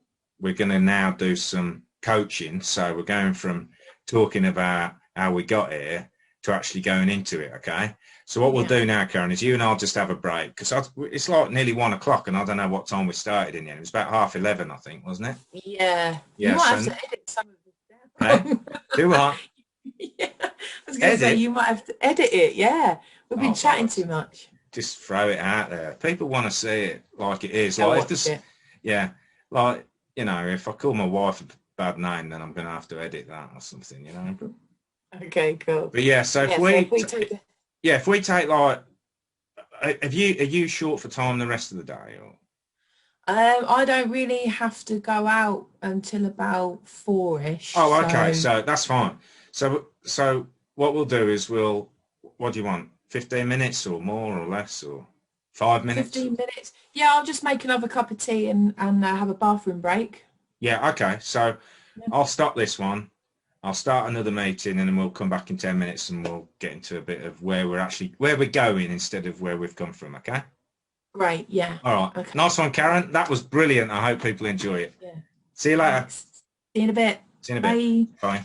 we're going to now do some coaching. So we're going from talking about how we got here to actually going into it, okay? So what we'll do now, Karen, is you and I'll just have a break, because it's like nearly 1 o'clock and I don't know what time we started in here. It was about 11:30, I think, wasn't it? Yeah. Yeah. You might have to edit some of this Hey, do what? Yeah. I was going to say, you might have to edit it. Yeah. We've been chatting too much. Just throw it out there. People want to see it like it is. I'll Like, watch it. yeah, like, you know, if I call my wife a bad name, then I'm going to have to edit that or something, you know. Okay, cool. But yeah, so if we take like, are you short for time the rest of the day, or? I don't really have to go out until about 4ish. Oh, okay, so that's fine. So what we'll do is what do you want? 15 minutes or more or less, or 5 minutes? 15 minutes. Yeah, I'll just make another cup of tea and have a bathroom break. Yeah, okay. So I'll stop this one. I'll start another meeting and then we'll come back in 10 minutes and we'll get into a bit of where we're going instead of where we've come from, okay? Great, yeah. All right. Okay. Nice one, Karen. That was brilliant. I hope people enjoy it. Yeah. See you later. Thanks. See you in a bit. See you in a bit. Bye. Bye.